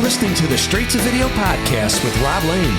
listening to the Straight to Video podcast with Rob Lane.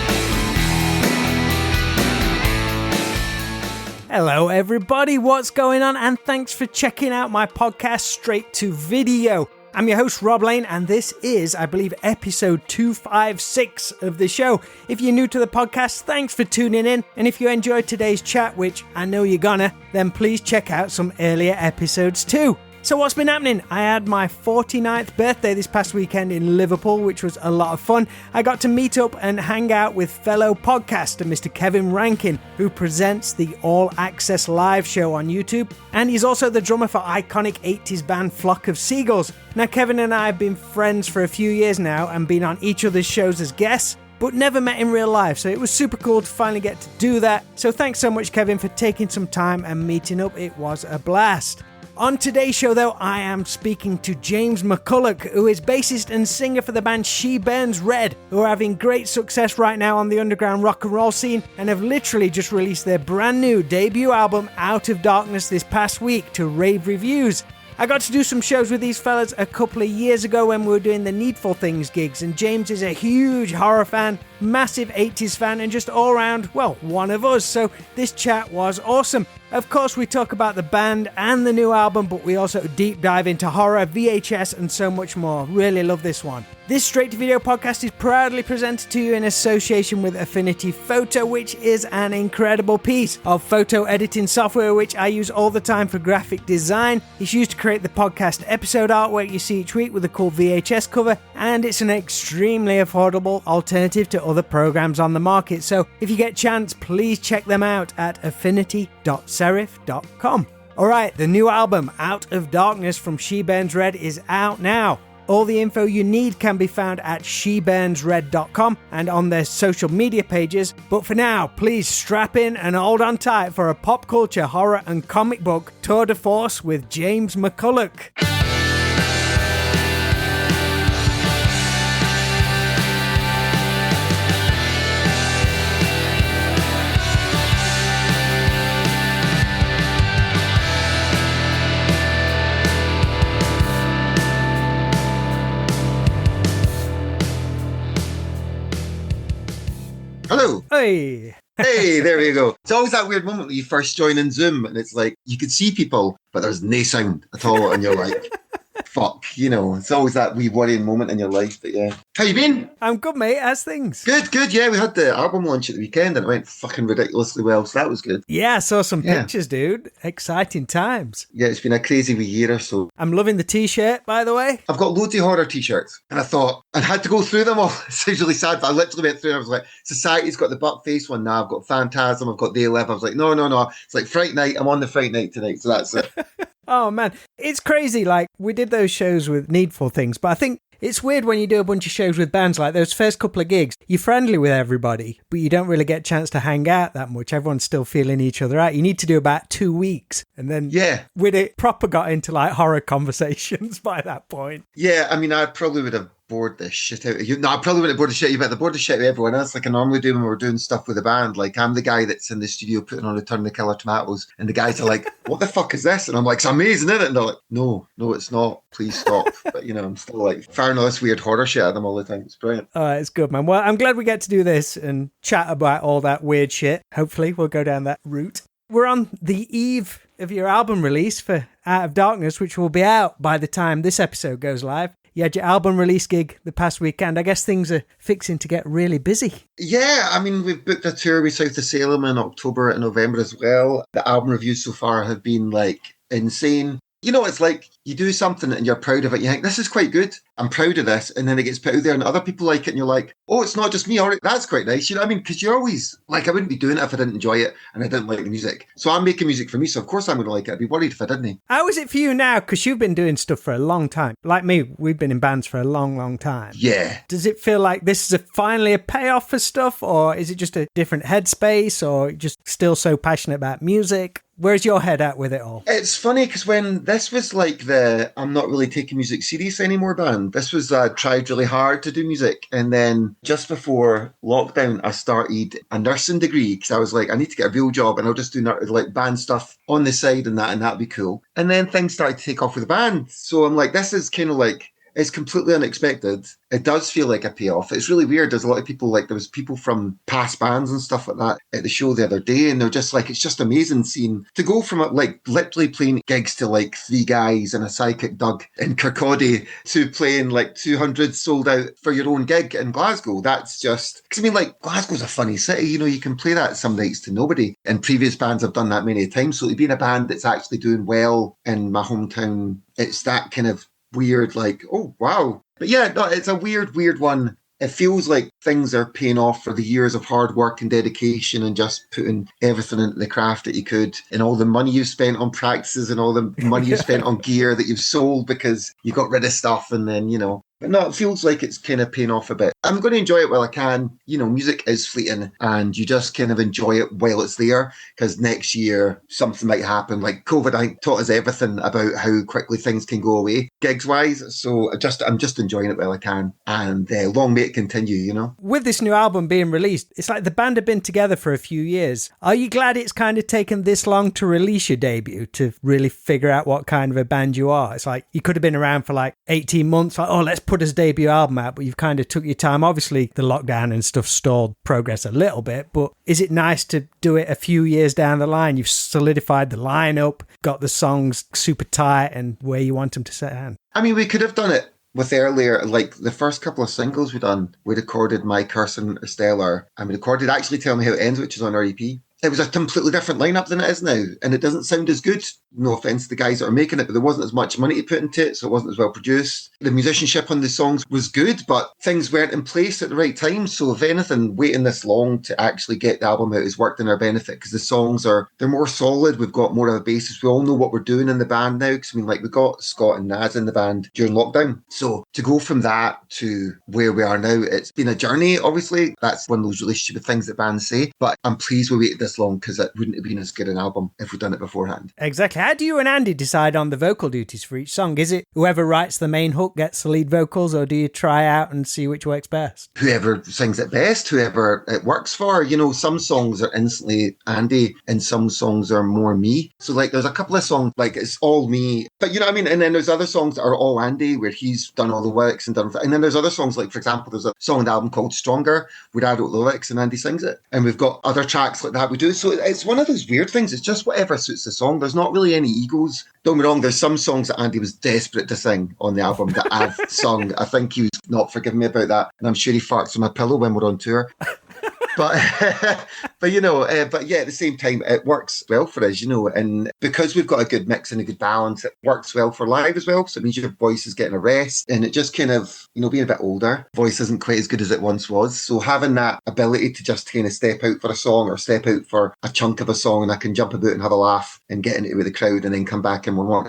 Hello everybody, what's going on? And thanks for checking out my podcast Straight to Video. I'm your host Rob Lane, and this is, I believe, episode 256 of the show. If you're new to the podcast, thanks for tuning in. And if you enjoyed today's chat, which I know you're gonna, then please check out some earlier episodes too. So what's been happening? I had my 49th birthday this past weekend in Liverpool, which was a lot of fun. I got to meet up and hang out with fellow podcaster Mr. Kevin Rankin, who presents the All Access live show on YouTube, and he's also the drummer for iconic 80s band Flock of Seagulls. Now, Kevin and I have been friends for a few years now and been on each other's shows as guests, but never met in real life, so it was super cool to finally get to do that. So thanks so much, Kevin, for taking some time and meeting up. It was a blast. On today's show, though, I am speaking to James McCulloch, who is bassist and singer for the band She Burns Red, who are having great success right now on the underground rock and roll scene and have literally just released their brand new debut album, Out of Darkness, this past week to rave reviews. I got to do some shows with these fellas a couple of years ago when we were doing the Needful Things gigs, and James is a huge horror fan, massive 80s fan, and just all around, well, one of us, so this chat was awesome. Of course, we talk about the band and the new album, but we also deep dive into horror, VHS, and so much more. Really love this one. This Straight to Video podcast is proudly presented to you in association with Affinity Photo, which is an incredible piece of photo editing software which I use all the time for graphic design. It's used to create the podcast episode artwork you see each week with a cool VHS cover, and it's an extremely affordable alternative to other programs on the market. So if you get a chance, please check them out at affinity.serif.com. Alright, the new album, Out of Darkness from She Burns Red, is out now. All the info you need can be found at sheburnsred.com and on their social media pages. But for now, please strap in and hold on tight for a pop culture, horror and comic book tour de force with James McCulloch. Hello. Hey. Hey, there we go. It's always that weird moment when you first join in Zoom and it's like you can see people, but there's no sound at all, and you're like, fuck, you know, it's always that wee worrying moment in your life. But yeah. How you been? I'm good, mate. How's things? Good. Yeah, we had the album launch at the weekend and it went fucking ridiculously well, so that was good. Yeah, I saw some pictures, dude. Exciting times. Yeah, it's been a crazy wee year or so. I'm loving the t-shirt, by the way. I've got loads of horror t-shirts and I thought I had to go through them all. It's really sad, but I literally went through and I was like, Society's got the butt face one now, I've got Phantasm, I've got Day 11. I was like, no. It's like Fright Night, I'm on the Fright Night tonight, so that's it. Oh, man. It's crazy. Like, we did those shows with Needful Things, but I think it's weird when you do a bunch of shows with bands like those first couple of gigs. You're friendly with everybody, but you don't really get a chance to hang out that much. Everyone's still feeling each other out. You need to do about 2 weeks. And then we'd it proper got into like horror conversations by that point. Yeah, I mean, I probably would have bored the shit out of you. No, I probably wouldn't have bored the shit out of you, but I bored the shit out of everyone else like I normally do when we're doing stuff with a band. Like, I'm the guy that's in the studio putting on Return of the Killer Tomatoes, and the guys are like, what the fuck is this? And I'm like, it's amazing, isn't it? And they're like, no, it's not. Please stop. But, you know, I'm still like firing all this weird horror shit at them all the time. It's brilliant. It's good, man. Well, I'm glad we get to do this and chat about all that weird shit. Hopefully we'll go down that route. We're on the eve of your album release for Out of Darkness, which will be out by the time this episode goes live. You had your album release gig the past weekend. I guess things are fixing to get really busy. Yeah, I mean, we've booked a tour with South of Salem in October and November as well. The album reviews so far have been like insane. You know, it's like you do something and you're proud of it. You think, this is quite good. I'm proud of this. And then it gets put out there and other people like it. And you're like, oh, it's not just me. All right, that's quite nice. You know what I mean? Because you're always like, I wouldn't be doing it if I didn't enjoy it and I didn't like the music. So I'm making music for me. So of course I'm going to like it. I'd be worried if I didn't. How is it for you now? Because you've been doing stuff for a long time. Like me, we've been in bands for a long, long time. Yeah. Does it feel like this is finally a payoff for stuff? Or is it just a different headspace? Or just still so passionate about music? Where's your head at with it all? It's funny because when this was like the I'm not really taking music serious anymore band, this was tried really hard to do music. And then just before lockdown, I started a nursing degree because I was like, I need to get a real job and I'll just do like band stuff on the side and that'd be cool. And then things started to take off with the band. So I'm like, this is kind of like It's completely unexpected. It does feel like a payoff. It's really weird. There's a lot of people, like there was people from past bands and stuff like that at the show the other day, and they're just like, it's just amazing seeing to go from like literally playing gigs to like 3 guys and a psychic Doug in Kirkcaldy to playing like 200 sold out for your own gig in Glasgow. That's just, because I mean, like Glasgow's a funny city, you know, you can play that some nights to nobody. And previous bands have done that many times. So to be in a band that's actually doing well in my hometown, it's that kind of weird, like, oh, wow. But yeah, no, it's a weird one. It feels like things are paying off for the years of hard work and dedication and just putting everything into the craft that you could, and all the money you've spent on practices and all the money you've spent on gear that you've sold because you got rid of stuff, and then, you know. But no, it feels like it's kind of paying off a bit. I'm going to enjoy it while I can. You know, music is fleeting and you just kind of enjoy it while it's there, because next year something might happen. Like COVID, I think, taught us everything about how quickly things can go away, gigs-wise. So I'm just enjoying it while I can. And long may it continue, you know? With this new album being released, it's like the band have been together for a few years. Are you glad it's kind of taken this long to release your debut, to really figure out what kind of a band you are? It's like you could have been around for like 18 months, like, oh, let's put his debut album out, but you've kind of took your time. Obviously, the lockdown and stuff stalled progress a little bit, but is it nice to do it a few years down the line? You've solidified the lineup, got the songs super tight and where you want them to sit. I mean, we could have done it with earlier, like the first couple of singles we recorded My Curse and Stellar, and we recorded Actually Tell Me How It Ends, which is on our EP. It was a completely different lineup than it is now, and it doesn't sound as good. No offence to the guys that are making it, but there wasn't as much money to put into it, so it wasn't as well produced. The musicianship on the songs was good, but things weren't in place at the right time. So if anything, waiting this long to actually get the album out has worked in our benefit, because the songs they're more solid. We've got more of a basis. We all know what we're doing in the band now, because I mean, like, we got Scott and Naz in the band during lockdown. So to go from that to where we are now, it's been a journey. Obviously, that's one of those really stupid things that bands say, but I'm pleased we waited this long, because it wouldn't have been as good an album if we'd done it beforehand. Exactly. How do you and Andy decide on the vocal duties for each song? Is it whoever writes the main hook gets the lead vocals, or do you try out and see which works best? Whoever sings it best, whoever it works for. You know, some songs are instantly Andy and some songs are more me. So like there's a couple of songs like it's all me, but you know what I mean? And then there's other songs that are all Andy where he's done all the lyrics and then there's other songs, like for example, there's a song on the album called Stronger where I wrote the lyrics and Andy sings it. And we've got other tracks like that we do. So it's one of those weird things. It's just whatever suits the song. There's not really any egos. Don't get me wrong, there's some songs that Andy was desperate to sing on the album that I've sung. I think he was not forgiving me about that. And I'm sure he farts on my pillow when we're on tour. But you know, but yeah, at the same time, it works well for us, you know, and because we've got a good mix and a good balance, it works well for live as well. So it means your voice is getting a rest, and it just kind of, you know, being a bit older, voice isn't quite as good as it once was. So having that ability to just kind of step out for a song or step out for a chunk of a song, and I can jump about and have a laugh and get into it with the crowd and then come back and we're on.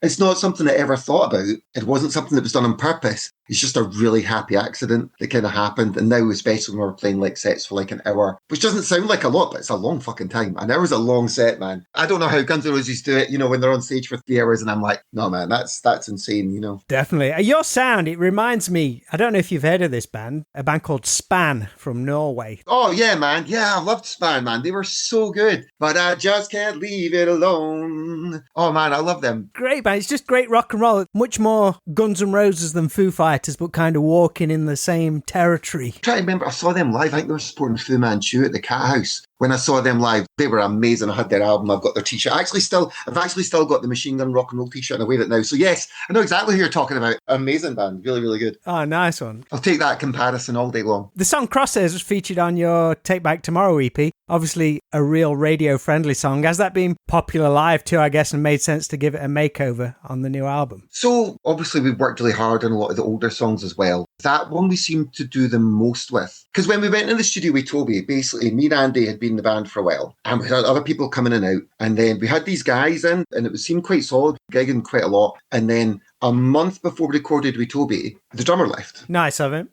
It's not something I ever thought about. It wasn't something that was done on purpose. It's just a really happy accident that kind of happened. And now, especially when we're playing like sets for like an hour, which doesn't sound like a lot, but it's a long fucking time. An hour's a long set, man. I don't know how Guns N' Roses do it, you know, when they're on stage for 3 hours, and I'm like, no, man, that's insane, you know. Definitely. Your sound, it reminds me, I don't know if you've heard of this band, a band called Span from Norway. Oh, yeah, man. Yeah, I loved Span, man. They were so good, but I just can't leave it alone. Oh, man, I love them. Great band. It's just great rock and roll. Much more Guns N' Roses than Foo Fighters, but kind of walking in the same territory. I try to remember, I saw them live. I think they were supporting Fu Manchu at the Cat House. When I saw them live, they were amazing. I had their album. I've got their t-shirt. I've actually still got the Machine Gun Rock and Roll t-shirt, and I wear it now. So yes, I know exactly who you're talking about. Amazing band. Really, really good. Oh, nice one. I'll take that comparison all day long. The song Crosshairs was featured on your Take Back Tomorrow EP. Obviously a real radio-friendly song. Has that been popular live too, I guess, and made sense to give it a makeover on the new album? So obviously we've worked really hard on a lot of the older songs as well. That one we seem to do the most with. Because when we went in the studio with Toby, basically me and Andy had been in the band for a while. And we had other people coming in and out. And then we had these guys in, and it seemed quite solid, gigging quite a lot. And then a month before we recorded with Toby, the drummer left. Nice of him.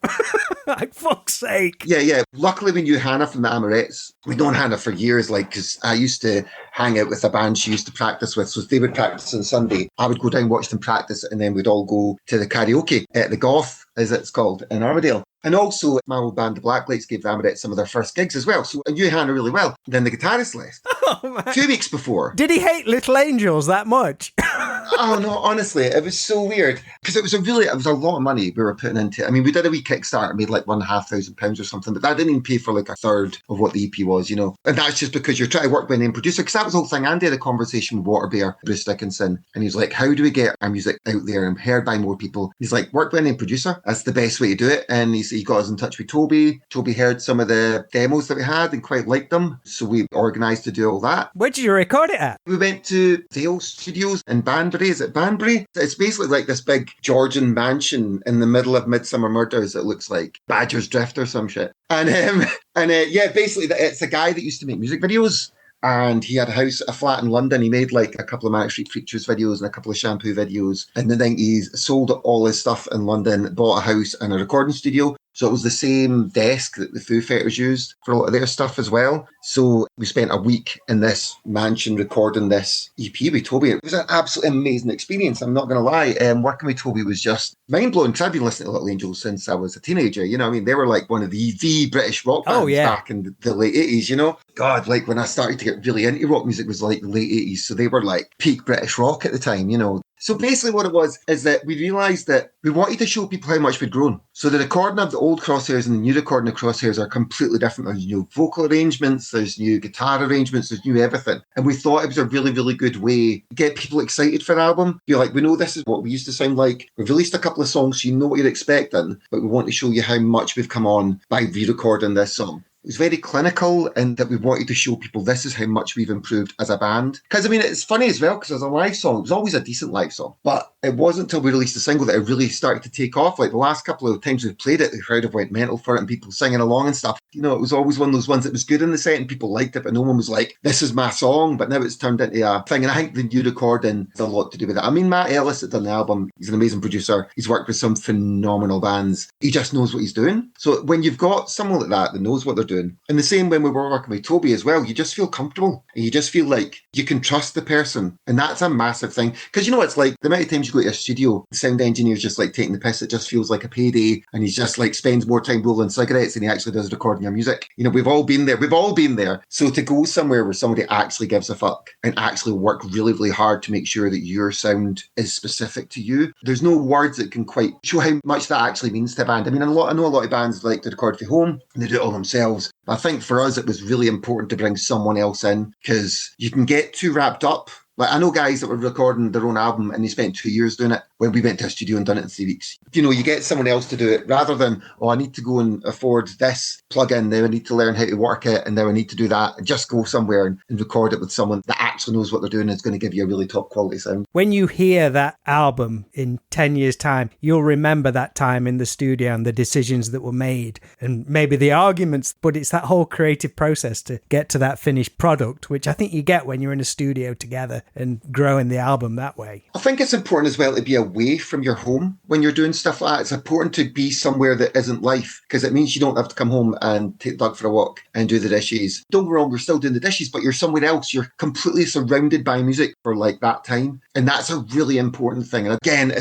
Like, fuck's sake. Yeah. Luckily, we knew Hannah from the Amorettes. We'd known Hannah for years, like, because I used to hang out with a band she used to practice with. So if they would practice on Sunday, I would go down, watch them practice, and then we'd all go to the karaoke at the Goth, as it's called, in Armadale. And also, my old band, the Blacklights, gave the Amarettes some of their first gigs as well. So I knew Hannah really well. And then the guitarist left. Oh, man. 2 weeks before. Did he hate Little Angels that much? Oh no, honestly, it was so weird because it was a lot of money we were putting into it. I mean, we did a wee Kickstarter, made like £1,500 or something, but that didn't even pay for like a third of what the EP was, And that's just because you're trying to work with a name producer. Because that was the whole thing. Andy had a conversation with Waterbear, Bruce Dickinson, and he's like, "How do we get our music out there and heard by more people?" He's like, "Work with a name producer. That's the best way to do it." And he got us in touch with Toby. Toby heard some of the demos that we had and quite liked them, so we organised to do all that. Where did you record it at? We went to Vale Studios in Banbury. Is it Banbury? It's basically like this big Georgian mansion in the middle of Midsummer Murders. It looks like Badger's Drift or some shit. And basically it's a guy that used to make music videos. And he had a flat in London. He made like a couple of Manic Street Preachers videos and a couple of Shampoo videos. In the 90s, sold all his stuff in London, bought a house and a recording studio. So it was the same desk that the Foo Fighters used for a lot of their stuff as well. So we spent a week in this mansion recording this EP with Toby. It was an absolutely amazing experience, I'm not going to lie. Working with Toby was just mind-blowing because I've been listening to Little Angels since I was a teenager. They were like one of the British rock bands back in the late 80s, God, like when I started to get really into rock music was like the late 80s. So they were like peak British rock at the time, So basically what it was is that we realised that we wanted to show people how much we'd grown. So the recording of the old Crosshairs and the new recording of Crosshairs are completely different. There's new vocal arrangements, there's new guitar arrangements, there's new everything. And we thought it was a really, really good way to get people excited for the album. Be like, we know this is what we used to sound like. We've released a couple of songs so you know what you're expecting, but we want to show you how much we've come on by re-recording this song. It was very clinical in that we wanted to show people this is how much we've improved as a band. Because, it's funny as well, because as a live song, it was always a decent live song. But it wasn't until we released the single that it really started to take off. Like the last couple of times we played it, the crowd have went mental for it and people singing along and stuff. It was always one of those ones that was good in the set and people liked it, but no one was like, this is my song. But now it's turned into a thing. And I think the new recording has a lot to do with it. Matt Ellis that done the album, he's an amazing producer. He's worked with some phenomenal bands. He just knows what he's doing. So when you've got someone like that knows what they're doing, and the same when we were working with Toby as well, you just feel comfortable and you just feel like you can trust the person. And that's a massive thing. Because it's like the amount of times you go to a studio, the sound engineer's just like taking the piss. It just feels like a payday. And he's just like spends more time rolling cigarettes than he actually does recording your music. We've all been there. We've all been there. So to go somewhere where somebody actually gives a fuck and actually work really, really hard to make sure that your sound is specific to you, there's no words that can quite show how much that actually means to a band. I know a lot of bands like to record from home and they do it all themselves. I think for us, it was really important to bring someone else in because you can get too wrapped up. Like I know guys that were recording their own album and they spent 2 years doing it when we went to a studio and done it in 3 weeks. You get someone else to do it rather than, I need to go and afford this plugin, now I need to learn how to work it, and now I need to do that. Just go somewhere and record it with someone that actually knows what they're doing and is going to give you a really top quality sound. When you hear that album in 10 years' time, you'll remember that time in the studio and the decisions that were made and maybe the arguments, but it's that whole creative process to get to that finished product, which I think you get when you're in a studio together and growing the album that way. I think it's important as well to be away from your home when you're doing stuff like that. It's important to be somewhere that isn't life because it means you don't have to come home and take Doug for a walk and do the dishes. Don't get me wrong, we're still doing the dishes, but you're somewhere else. You're completely surrounded by music for like that time. And that's a really important thing. And again, I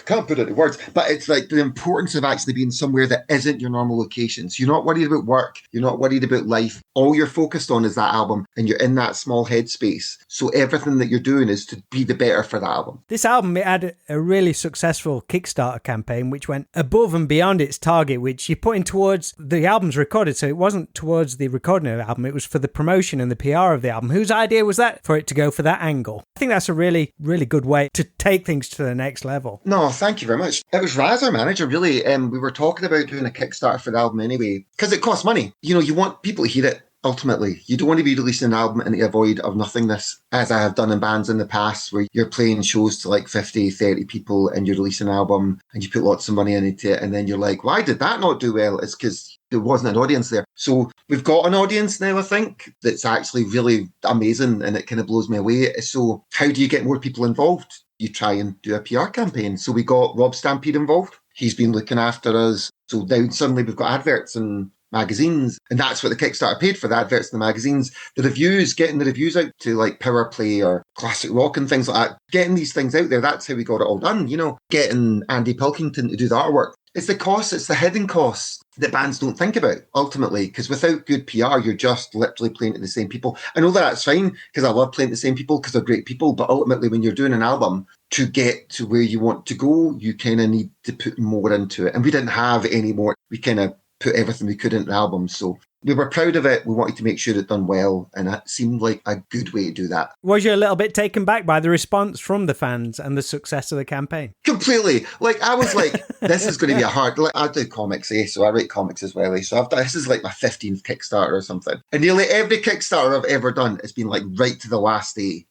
can't put it into words, but it's like the importance of actually being somewhere that isn't your normal location. So you're not worried about work. You're not worried about life. All you're focused on is that album and you're in that small headspace. So everything that you're doing is to be the better for that album. This album, it had a really successful Kickstarter campaign which went above and beyond its target, which you're putting towards the album's recorded. So it wasn't towards the recording of the album, it was for the promotion and the PR of the album. Whose idea was that for it to go for that angle? I think that's a really, really good way to take things to the next level. No, thank you very much. It was Raz, our manager, really. We were talking about doing a Kickstarter for the album anyway, because it costs money. You want people to hear it. Ultimately, you don't want to be releasing an album into a void of nothingness, as I have done in bands in the past, where you're playing shows to like 50, 30 people and you're releasing an album and you put lots of money into it and then you're like, why did that not do well? It's because there wasn't an audience there. So we've got an audience now, I think, that's actually really amazing and it kind of blows me away. So how do you get more people involved? You try and do a PR campaign. So we got Rob Stampede involved. He's been looking after us. So now suddenly we've got adverts and magazines, and that's what the Kickstarter paid for, the adverts in the magazines. The reviews, getting the reviews out to like Power Play or Classic Rock and things like that, getting these things out there, that's how we got it all done. Getting Andy Pilkington to do the artwork It's the costs, it's the hidden costs that bands don't think about, ultimately, because without good PR, you're just literally playing to the same people. I know that's fine, because I love playing to the same people, because they're great people, but ultimately, when you're doing an album, to get to where you want to go, you kind of need to put more into it. And we didn't have any more. We kind of put everything we could into the album, so we were proud of it. We wanted to make sure it done well, and it seemed like a good way to do that. Was you a little bit taken back by the response from the fans and the success of the campaign? Completely. Like, I was like, this is going to be a hard... Like, I do comics, so I write comics as well, so this is like my 15th Kickstarter or something. And nearly every Kickstarter I've ever done has been like right to the last day.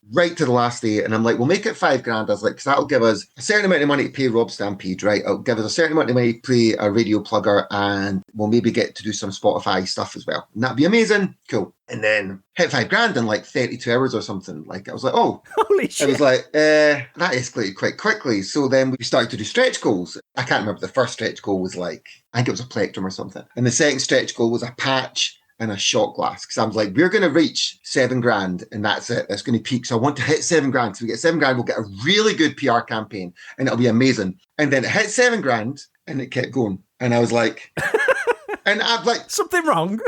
And I'm like, we'll make it $5,000. I was like, because that'll give us a certain amount of money to pay Rob Stampede, right? It'll give us a certain amount of money to pay a radio plugger, and we'll maybe get to do some Spotify stuff as well. And that'd be amazing. Cool. And then hit $5,000 in like 32 hours or something. Like, I was like, oh. Holy shit. I was like, that escalated quite quickly. So then we started to do stretch goals. I can't remember. The first stretch goal was like, I think it was a plectrum or something. And the second stretch goal was a patch and a shot glass. Because I was like, we're going to reach $7,000 and that's it. That's going to peak. So I want to hit $7,000. So we get $7,000, we'll get a really good PR campaign and it'll be amazing. And then it hit $7,000 and it kept going. And I was like, and I'm like, something wrong?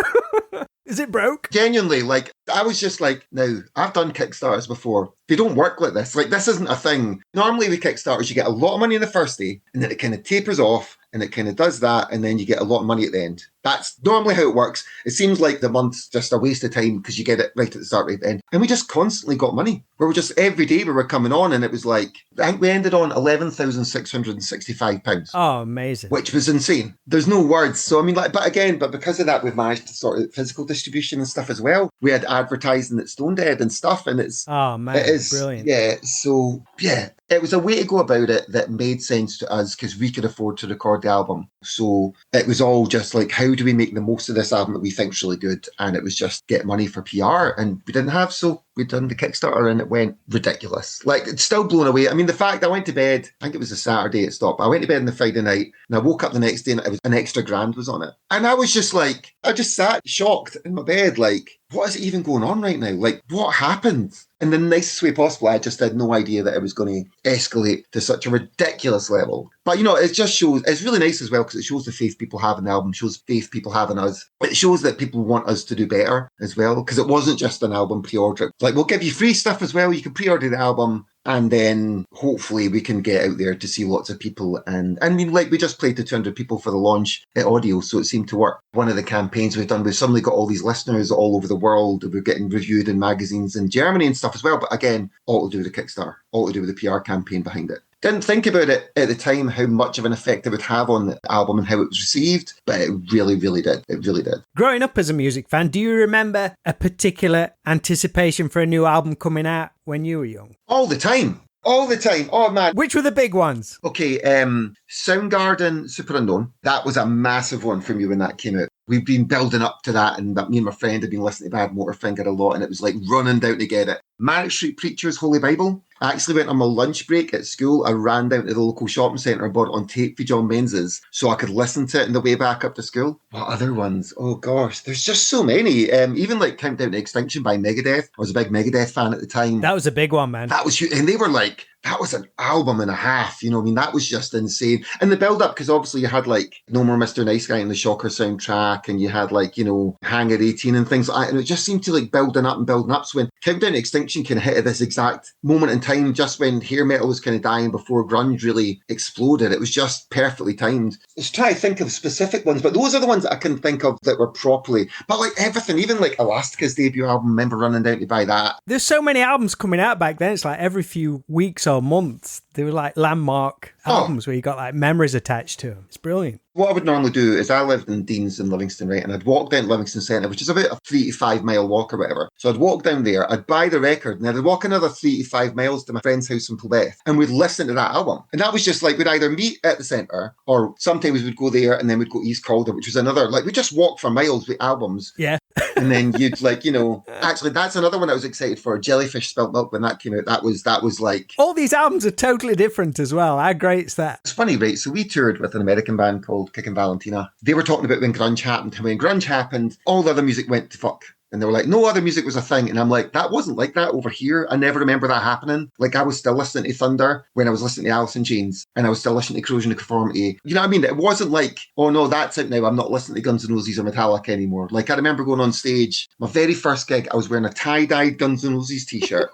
Is it broke? Genuinely, like, I was just like, now, I've done Kickstarters before. They don't work like this. Like, this isn't a thing. Normally with Kickstarters, you get a lot of money in the first day, and then it kind of tapers off, and it kind of does that, and then you get a lot of money at the end. That's normally how it works. It seems like the month's just a waste of time because you get it right at the start, right at the end. And we just constantly got money. We were just, every day we were coming on, and it was like, I think we ended on £11,665. Oh, amazing. Which was insane. There's no words. So, I mean, like, but because of that, we've managed to sort of physical distribution and stuff as well. We had advertising at Stone Dead and stuff, and it's... Oh, man, it is brilliant. Yeah, so, yeah. It was a way to go about it that made sense to us because we could afford to record the album. So it was all just like, how do we make the most of this album that we think's really good? And it was just get money for PR, and we didn't have, so we'd done the Kickstarter and it went ridiculous. Like, it's still blown away. I mean, the fact I went to bed, I think it was a Saturday it stopped. I went to bed on the Friday night and I woke up the next day and it was an extra grand was on it. And I was just like, I just sat shocked in my bed, like, what is even going on right now? Like, what happened? In the nicest way possible, I just had no idea that it was going to escalate to such a ridiculous level. But, you know, it just shows, it's really nice as well because it shows the faith people have in the album, shows faith people have in us. It shows that people want us to do better as well, because it wasn't just an album pre-order. Like, we'll give you free stuff as well. You can pre-order the album, and then hopefully we can get out there to see lots of people. And I mean, like, we just played to 200 people for the launch at Audio, so it seemed to work. One of the campaigns we've done, we've suddenly got all these listeners all over the world. We're getting reviewed in magazines in Germany and stuff as well. But again, all to do with the Kickstarter, all to do with the PR campaign behind it. Didn't think about it at the time, how much of an effect it would have on the album and how it was received, but it really, really did. It really did. Growing up as a music fan, do you remember a particular anticipation for a new album coming out when you were young? All the time. All the time. Oh, man. Which were the big ones? Okay, Soundgarden, Super Unknown. That was a massive one for me when that came out. We've been building up to that, and me and my friend had been listening to Bad Motorfinger a lot, and it was like running down to get it. Manic Street Preacher's Holy Bible. I actually went on my lunch break at school. I ran down to the local shopping centre and bought it on tape for John Menzies so I could listen to it on the way back up to school. What other ones? Oh gosh, there's just so many. Even like Countdown to Extinction by Megadeth. I was a big Megadeth fan at the time. That was a big one, man. That was huge. And they were like, that was an album and a half, you know, I mean, that was just insane. And the build up, because obviously you had like No More Mr. Nice Guy in the Shocker soundtrack, and you had like, you know, Hangar 18 and things like that. And it just seemed to like building up and building up. So when Countdown to Extinction kind of hit at this exact moment in time, just when hair metal was kind of dying before grunge really exploded, it was just perfectly timed. I was trying to think of specific ones, but those are the ones that I can think of that were properly. But like everything, even like Elastica's debut album, I remember running down to buy that. There's so many albums coming out back then. It's like every few weeks or months, they were like landmark albums where you got like memories attached to them. It's brilliant. What I would normally do is I lived in Deans in Livingston, right? And I'd walk down to Livingston Centre, which is about a 3 to 5 mile walk or whatever. So I'd walk down there, I'd buy the record, and then I'd walk another 3 to 5 miles to my friend's house in Pulbeth, and we'd listen to that album. And that was just like, we'd either meet at the centre, or sometimes we'd go there and then we'd go East Calder, which was another, like, we just walk for miles with albums. Yeah. And then you'd like, you know, actually that's another one I was excited for. Jellyfish Spilt Milk, when that came out, that was like... All these albums are totally different as well. How great's that? It's funny, right? So we toured with an American band called Kickin' Valentina. They were talking about when grunge happened. And when grunge happened, all the other music went to fuck. And they were like, no other music was a thing. And I'm like, that wasn't like that over here. I never remember that happening. Like, I was still listening to Thunder when I was listening to Alice in Chains, and I was still listening to Corrosion of Conformity. You know what I mean? It wasn't like, oh no, that's it now. I'm not listening to Guns N' Roses or Metallica anymore. Like, I remember going on stage, my very first gig, I was wearing a tie-dyed Guns N' Roses t-shirt.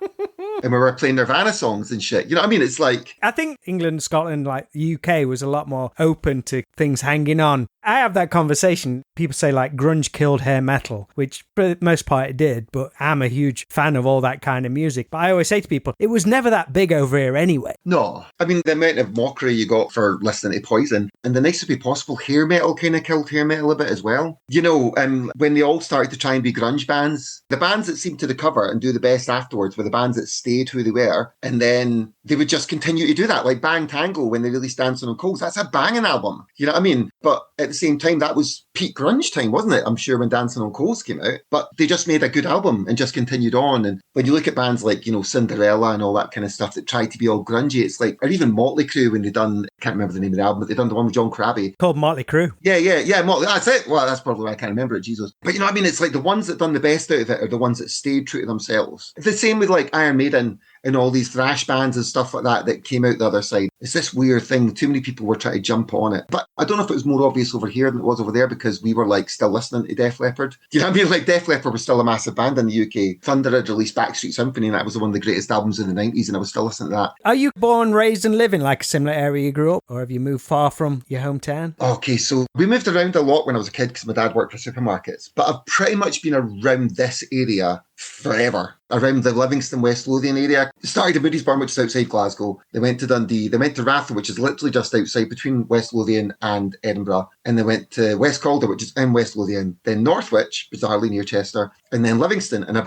And we were playing Nirvana songs and shit. You know what I mean? It's like... I think England, Scotland, like the UK was a lot more open to things hanging on. I have that conversation. People say like grunge killed hair metal, which for the most part it did, but I'm a huge fan of all that kind of music. But I always say to people, it was never that big over here anyway. No. I mean, the amount of mockery you got for listening to Poison, and the nicest way possible, hair metal kind of killed hair metal a bit as well. You know, when they all started to try and be grunge bands, the bands that seemed to recover and do the best afterwards were the bands that stayed who they were, and then they would just continue to do that. Like Bang Tango, when they released Dancing on Coals, that's a banging album. You know what I mean? But at the same time, that was peak grunge time, wasn't it? I'm sure when Dancing on Coals came out. But they just made a good album and just continued on. And when you look at bands like, you know, Cinderella and all that kind of stuff that tried to be all grungy, it's like, or even Motley Crue when they done, I can't remember the name of the album, but they done the one with John Crabbe. Called Motley Crue. Yeah, Motley, that's it. Well, that's probably why I can't remember it, Jesus. But you know what I mean? It's like the ones that done the best out of it are the ones that stayed true to themselves. It's the same with like Iron Maiden and all these thrash bands and stuff like that that came out the other side. It's this weird thing. Too many people were trying to jump on it. But I don't know if it was more obvious over here than it was over there because we were like still listening to Def Leppard. Do you know what I mean? Like Def Leppard was still a massive band in the UK. Thunder had released Backstreet Symphony and that was one of the greatest albums in the 90s and I was still listening to that. Are you born, raised and live in like a similar area you grew up, or have you moved far from your hometown? Okay, so we moved around a lot when I was a kid because my dad worked for supermarkets. But I've pretty much been around this area forever. Around the Livingston, West Lothian area. They started in Moodiesburn, which is outside Glasgow. They went to Dundee. They went to Rathlin, which is literally just outside between West Lothian and Edinburgh. And they went to West Calder, which is in West Lothian. Then Northwich, bizarrely near Chester. And then Livingston. And I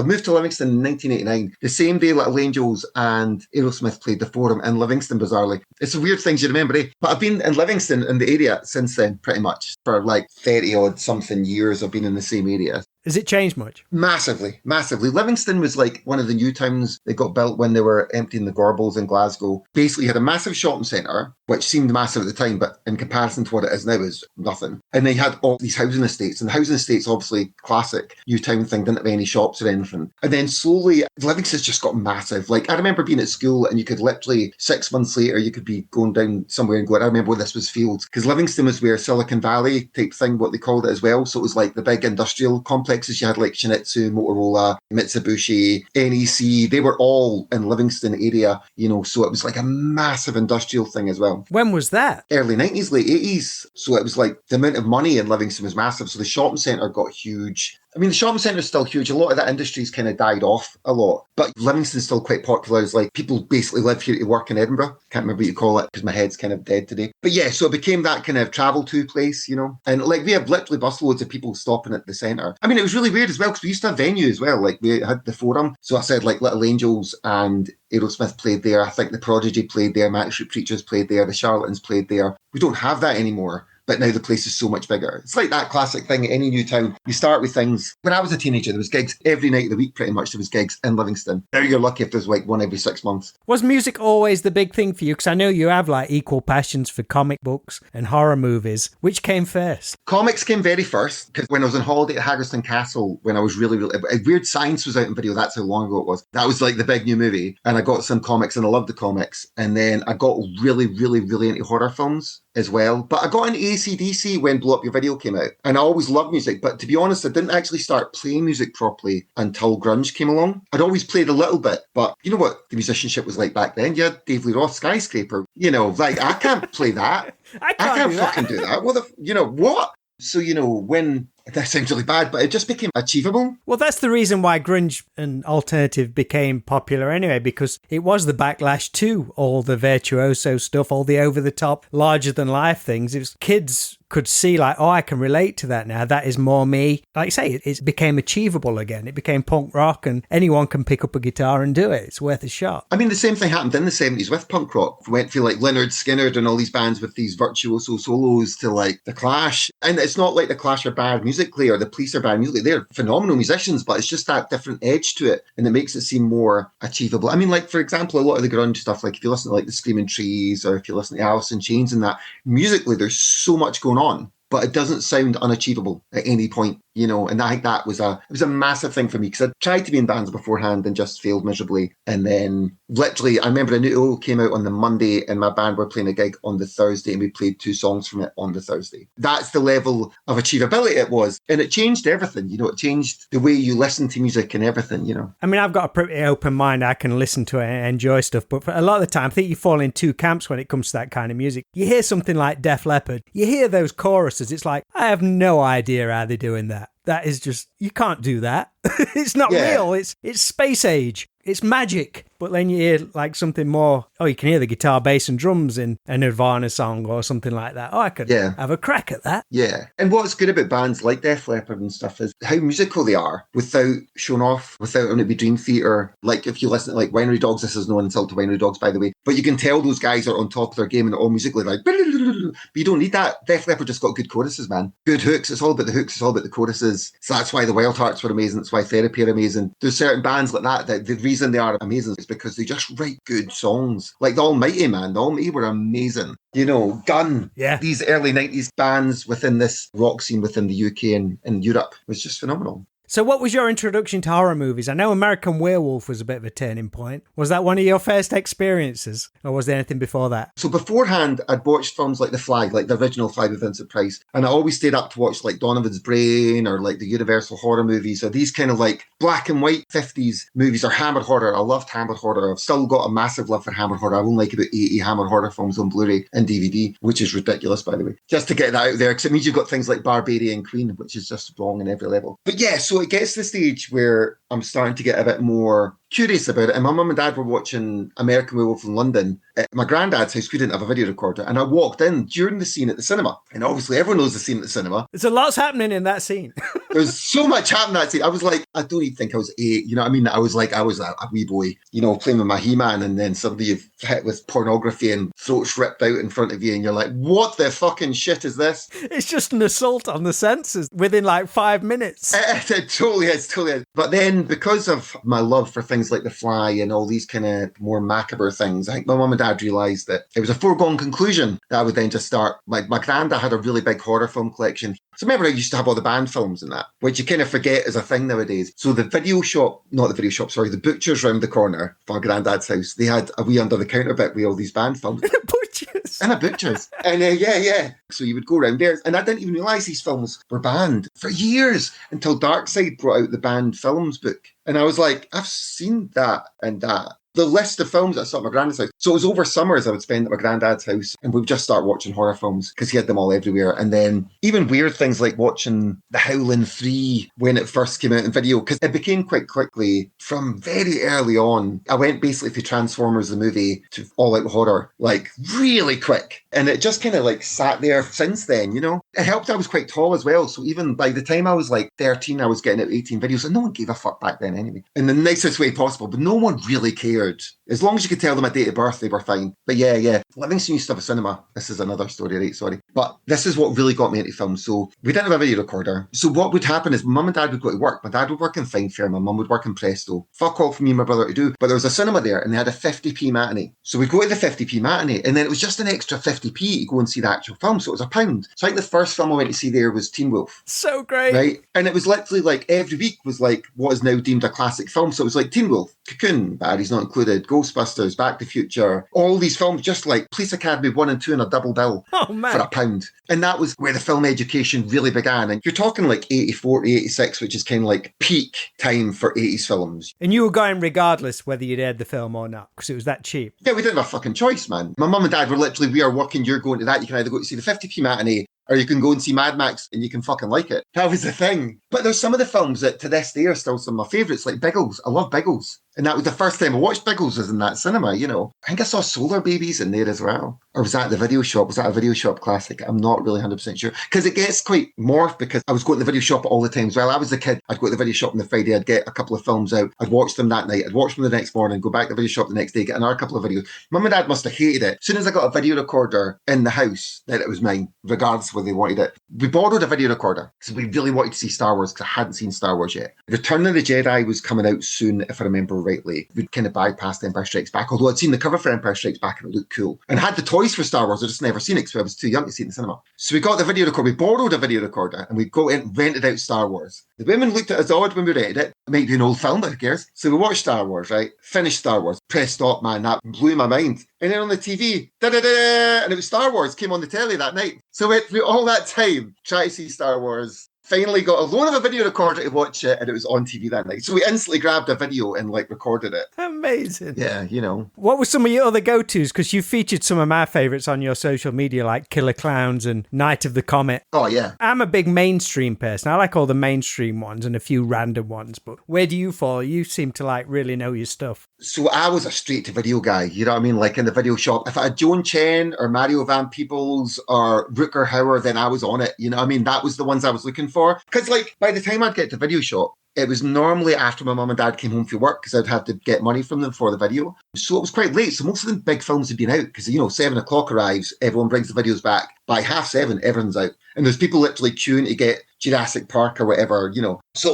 moved to Livingston in 1989. The same day Little Angels and Aerosmith played the Forum in Livingston, bizarrely. It's a weird thing you remember, eh? But I've been in Livingston in the area since then, pretty much. For like 30 odd something years I've been in the same area. Has it changed much? Massively. Livingston was like one of the new towns that got built when they were emptying the Gorbals in Glasgow. Basically had a massive shopping centre, which seemed massive at the time, but in comparison to what it is now is nothing. And they had all these housing estates, and the housing estates, obviously classic new town thing, didn't have any shops or anything. And then slowly, Livingston's just got massive. Like, I remember being at school and you could literally, 6 months later, you could be going down somewhere and going, I remember when this was fields. Because Livingston was where Silicon Valley type thing, what they called it as well. So it was like the big industrial complexes. You had like Shinizu, Motorola, Mitsubishi, NEC. They were all in Livingston area, you know, so it was like a massive industrial thing as well. When was that? Early 90s, late 80s. So it was like the amount of money in Livingston was massive. So the shopping centre got huge. I mean, the shopping centre is still huge. A lot of that industry's kind of died off a lot. But Livingston's still quite popular. It's like people basically live here to work in Edinburgh. Can't remember what you call it because my head's kind of dead today. But yeah, so it became that kind of travel to place, you know. And like we have literally busloads of people stopping at the centre. I mean, it was really weird as well because we used to have venue as well. Like we had the Forum. So I said like Little Angels and Aerosmith played there. I think the Prodigy played there. Manic Street Preachers played there. The Charlatans played there. We don't have that anymore. But now the place is so much bigger. It's like that classic thing at any new town. You start with things. When I was a teenager, there was gigs every night of the week, pretty much. There was gigs in Livingston. Now you're lucky if there's like one every 6 months. Was music always the big thing for you? Because I know you have like equal passions for comic books and horror movies. Which came first? Comics came very first, because when I was on holiday at Haggerston Castle, when I was really Weird Science was out in video. That's how long ago it was. That was like the big new movie. And I got some comics and I loved the comics. And then I got really into horror films as well. But I got into AC/DC when Blow Up Your Video came out. And I always loved music. But to be honest, I didn't actually start playing music properly until grunge came along. I'd always played a little bit. But you know what the musicianship was like back then? You had Dave Lee Roth, Skyscraper. You know, like, I can't play that. I can't fucking do that. What you know, what? So, you know, when... That sounds really bad, but it just became achievable. Well, that's the reason why grunge and alternative became popular anyway, because it was the backlash to all the virtuoso stuff, all the over-the-top, larger-than-life things. It was kids could see like, oh, I can relate to that now. That is more me. Like you say, it became achievable again. It became punk rock and anyone can pick up a guitar and do it. It's worth a shot. I mean, the same thing happened in the 70s with punk rock. We went through like Lynyrd Skynyrd and all these bands with these virtuoso solos to like The Clash. And it's not like The Clash are bad musically or The Police are bad musically. They're phenomenal musicians, but it's just that different edge to it. And it makes it seem more achievable. I mean, like, for example, a lot of the grunge stuff, like if you listen to like the Screaming Trees or if you listen to Alice in Chains and that, musically there's so much going on, but it doesn't sound unachievable at any point. you know, and I think that was it was a massive thing for me because I tried to be in bands beforehand and just failed miserably. And then literally, I remember a new came out on the Monday and my band were playing a gig on the Thursday and we played 2 songs from it on the Thursday. That's the level of achievability it was. And it changed everything, you know, it changed the way you listen to music and everything, you know. I mean, I've got a pretty open mind. I can listen to it and enjoy stuff. But for a lot of the time, I think you fall in 2 camps when it comes to that kind of music. You hear something like Def Leppard, you hear those choruses, it's like, I have no idea how they're doing that. That is just, you can't do that. It's not real. It's space age. It's magic. But then you hear like something more, you can hear the guitar, bass and drums in a Nirvana song or something like that. I could have a crack at that. Yeah. And what's good about bands like Def Leppard and stuff is how musical they are without showing off, without having it be Dream Theater. Like if you listen to like Winery Dogs, this is no insult to Winery Dogs, by the way, but you can tell those guys are on top of their game and they're all musically like, but you don't need that. Def Leppard just got good choruses, man. Good hooks. It's all about the hooks. It's all about the choruses. So that's why the Wild Hearts were amazing. That's why Therapy are amazing. There's certain bands like that the reason they are amazing is because they just write good songs. Like the Almighty, man. The Almighty were amazing. You know, Gun. Yeah. These early 90s bands within this rock scene within the UK and Europe was just phenomenal. So what was your introduction to horror movies? I know American Werewolf was a bit of a turning point. Was that one of your first experiences? Or was there anything before that? So beforehand, I'd watched films like The Fly, like the original Fly with Vincent Price. And I always stayed up to watch like Donovan's Brain or like the Universal horror movies or these kind of like black and white 50s movies or Hammer horror. I loved Hammer horror. I've still got a massive love for Hammer horror. I own like about 80 Hammer horror films on Blu-ray and DVD, which is ridiculous, by the way. Just to get that out there, because it means you've got things like Barbarian Queen, which is just wrong in every level. But yeah, so it gets to the stage where I'm starting to get a bit more curious about it. And my mum and dad were watching American Werewolf in London at my granddad's house. We didn't have a video recorder. And I walked in during the scene at the cinema. And obviously everyone knows the scene at the cinema. There's a lot's happening in that scene. There's so much happening in that scene. I was like, I don't even think I was 8. You know what I mean? I was a wee boy, you know, playing with my He-Man. And then suddenly you've hit with pornography and throats ripped out in front of you. And you're like, what the fucking shit is this? It's just an assault on the senses within like 5 minutes. It totally is. But then because of my love for things like The Fly and all these kind of more macabre things, I think my mum and dad realised that it was a foregone conclusion that I would then just start. My granddad had a really big horror film collection. So remember I used to have all the band films and that, which you kind of forget is a thing nowadays. So the the butcher's round the corner from my granddad's house, they had a wee under the counter bit with all these band films. Butchers. And a butcher's. And yeah. So you would go around there. And I didn't even realise these films were banned for years until Darkside brought out the banned films book. And I was like, I've seen that and that. The list of films that I saw at my granddad's house. So it was over summers I would spend at my granddad's house and we'd just start watching horror films because he had them all everywhere. And then even weird things like watching The Howling 3 when it first came out in video, because it became quite quickly from very early on. I went basically from Transformers the movie to all out horror, like really quick. And it just kind of like sat there since then, you know. It helped I was quite tall as well. So even by the time I was like 13, I was getting out 18 videos and no one gave a fuck back then anyway. In the nicest way possible, but no one really cared. As long as you could tell them a date of birth, they were fine. But yeah. Livingston used to have a cinema. This is another story, right? Sorry. But this is what really got me into film. So we didn't have a video recorder. So what would happen is mum and dad would go to work. My dad would work in Fine Fair. My mum would work in Presto. Fuck all for me and my brother to do. But there was a cinema there and they had a 50p matinee. So we'd go to the 50p matinee and then it was just an extra 50p to go and see the actual film. So it was £1. So I think the first film I went to see there was Teen Wolf. So great. Right? And it was literally like every week was like what is now deemed a classic film. So it was like Teen Wolf, Cocoon, Barry's Not Included, Ghostbusters, Back to the Future, all these films just like Police Academy 1 and 2 in a double bill for £1. And that was where the film education really began. And you're talking like 84 to 86, which is kind of like peak time for 80s films. And you were going regardless whether you'd aired the film or not, because it was that cheap. Yeah, we didn't have a fucking choice, man. My mum and dad were literally, we are working, you're going to that. You can either go to see the 50p matinee or you can go and see Mad Max and you can fucking like it. That was the thing. But there's some of the films that to this day are still some of my favourites, like Biggles. I love Biggles. And that was the first time I watched Biggles was in that cinema, you know. I think I saw Solar Babies in there as well. Or was that the video shop? Was that a video shop classic? I'm not really 100% sure. Because it gets quite morphed because I was going to the video shop all the time as well. I was a kid. I'd go to the video shop on the Friday. I'd get a couple of films out. I'd watch them that night. I'd watch them the next morning, go back to the video shop the next day, get another couple of videos. Mum and dad must have hated it. As soon as I got a video recorder in the house, then it was mine, regardless of whether they wanted it. We borrowed a video recorder because we really wanted to see Star Wars because I hadn't seen Star Wars yet. Return of the Jedi was coming out soon, if I remember rightly, we'd kind of bypassed Empire Strikes Back, although I'd seen the cover for Empire Strikes Back and it looked cool. And had the toys for Star Wars, I'd just never seen it because I was too young to see it in the cinema. So we got the video recorder, we borrowed a video recorder, and we go in, rented out Star Wars. The women looked at us odd when we rented it. It might be an old film, but who cares? So we watched Star Wars, right? Finished Star Wars. Press stop, man. That blew my mind. And then on the TV, da-da-da, and it was Star Wars, came on the telly that night. So we went through all that time trying to see Star Wars. Finally got a loan of a video recorder to watch it, and it was on TV that night. So we instantly grabbed a video and recorded it. Amazing. Yeah, you know. What were some of your other go-tos? Because you featured some of my favourites on your social media, like Killer Clowns and Night of the Comet. Oh, yeah. I'm a big mainstream person. I like all the mainstream ones and a few random ones. But where do you fall? You seem to really know your stuff. So I was a straight-to-video guy, you know what I mean? Like in the video shop, if I had Joan Chen or Mario Van Peebles or Rutger Hauer, then I was on it, you know what I mean? That was the ones I was looking for. Because by the time I'd get to video shop, it was normally after my mum and dad came home from work because I'd have to get money from them for the video. So it was quite late. So most of the big films had been out because, 7 o'clock arrives, everyone brings the videos back. By 7:30, everyone's out. And there's people literally queuing to get Jurassic Park or whatever, So I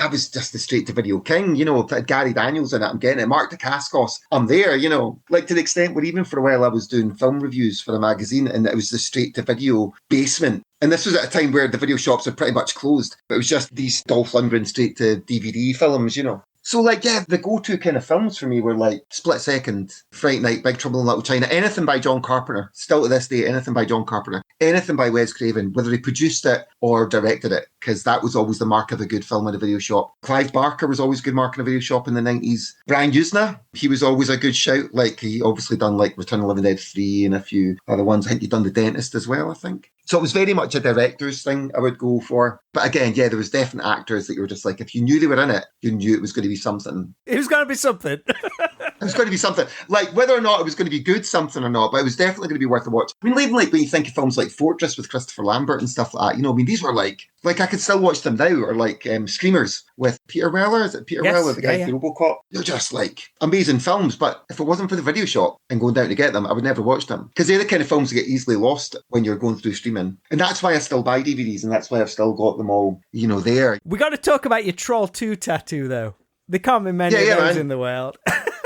was just the straight to video king, if I had Gary Daniels in it, I'm getting it. Mark Dacascos, I'm there, to the extent where even for a while I was doing film reviews for a magazine and it was the straight to video basement. And this was at a time where the video shops are pretty much closed. But it was just these Dolph Lundgren straight to DVD films, So the go-to kind of films for me were Split Second, Fright Night, Big Trouble in Little China, anything by John Carpenter. Still to this day, anything by John Carpenter. Anything by Wes Craven, whether he produced it or directed it, because that was always the mark of a good film in a video shop. Clive Barker was always a good mark in a video shop in the 90s. Brian Usna, he was always a good shout. He obviously done Return of the Living Dead 3 and a few other ones. I think he'd done The Dentist as well, I think. So it was very much a director's thing I would go for. But again, there was definite actors that you were just if you knew they were in it, you knew it was going to be something. It was going to be something. It was going to be something. Whether or not it was going to be good something or not, but it was definitely going to be worth a watch. I mean, even when you think of films like Fortress with Christopher Lambert and stuff like that, these were I could still watch them now, or Screamers with Peter Weller. Is it Peter Weller, the guy from RoboCop? They're just amazing films. But if it wasn't for the video shop and going down to get them, I would never watch them. Because they're the kind of films that get easily lost when you're going through streaming. And that's why I still buy DVDs, and that's why I've still got them all, there. We got to talk about your Troll 2 tattoo, though. There can't be many of those in the world.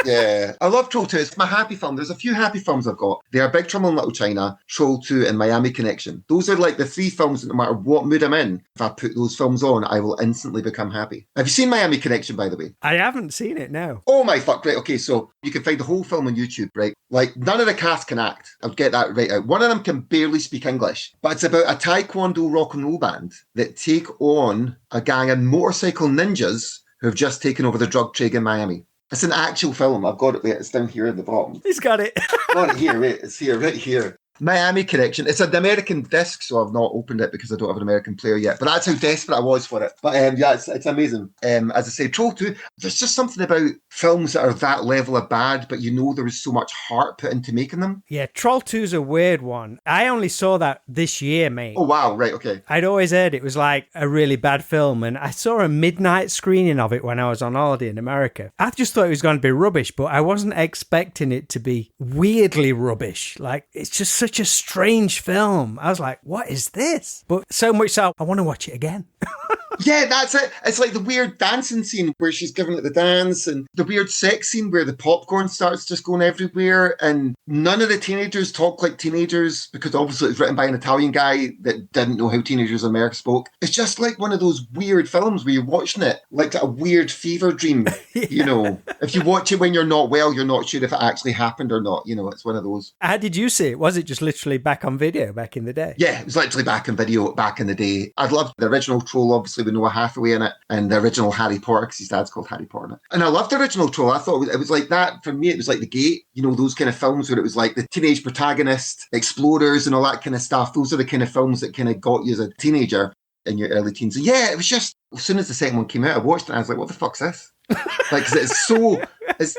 Yeah, I love Troll 2. It's my happy film. There's a few happy films I've got. They are Big Trouble in Little China, Troll 2, and Miami Connection. Those are the 3 films that no matter what mood I'm in, if I put those films on, I will instantly become happy. Have you seen Miami Connection, by the way? I haven't seen it, no. Oh my fuck, right, okay, so you can find the whole film on YouTube, right? None of the cast can act. I'll get that right out. One of them can barely speak English, but it's about a Taekwondo rock and roll band that take on a gang of motorcycle ninjas who have just taken over the drug trade in Miami. It's an actual film. I've got it. Wait, it's down here at the bottom. He's got it. Got it here. Wait, it's here, right here. Miami Connection. It's an American disc, so I've not opened it because I don't have an American player yet. But that's how desperate I was for it. But it's amazing. As I say, Troll 2, there's just something about films that are that level of bad, but there was so much heart put into making them. Yeah, Troll 2's a weird one. I only saw that this year, mate. Oh, wow. Right, okay. I'd always heard it was a really bad film, and I saw a midnight screening of it when I was on holiday in America. I just thought it was going to be rubbish, but I wasn't expecting it to be weirdly rubbish. It's just such a strange film. I was like, what is this? But so much so, I want to watch it again. Yeah, that's it. It's the weird dancing scene where she's giving it the dance, and the weird sex scene where the popcorn starts just going everywhere, and none of the teenagers talk like teenagers because obviously it's written by an Italian guy that didn't know how teenagers in America spoke. It's just one of those weird films where you're watching it like a weird fever dream. Yeah. If you watch it when you're not well, you're not sure if it actually happened or not. It's one of those. How did you see it? Was it just literally back on video back in the day? Yeah, it was literally back on video back in the day. I'd loved the original Troll, obviously, with Noah Hathaway in it, and the original Harry Potter, because his dad's called Harry Potter in it. And I loved the original Troll. I thought it was like that. For me, it was like The Gate, those kind of films where it was the teenage protagonist, explorers and all that kind of stuff. Those are the kind of films that kind of got you as a teenager in your early teens. And yeah, it was just, as soon as the second one came out, I watched it and I was like, what the fuck's this? Because it's so,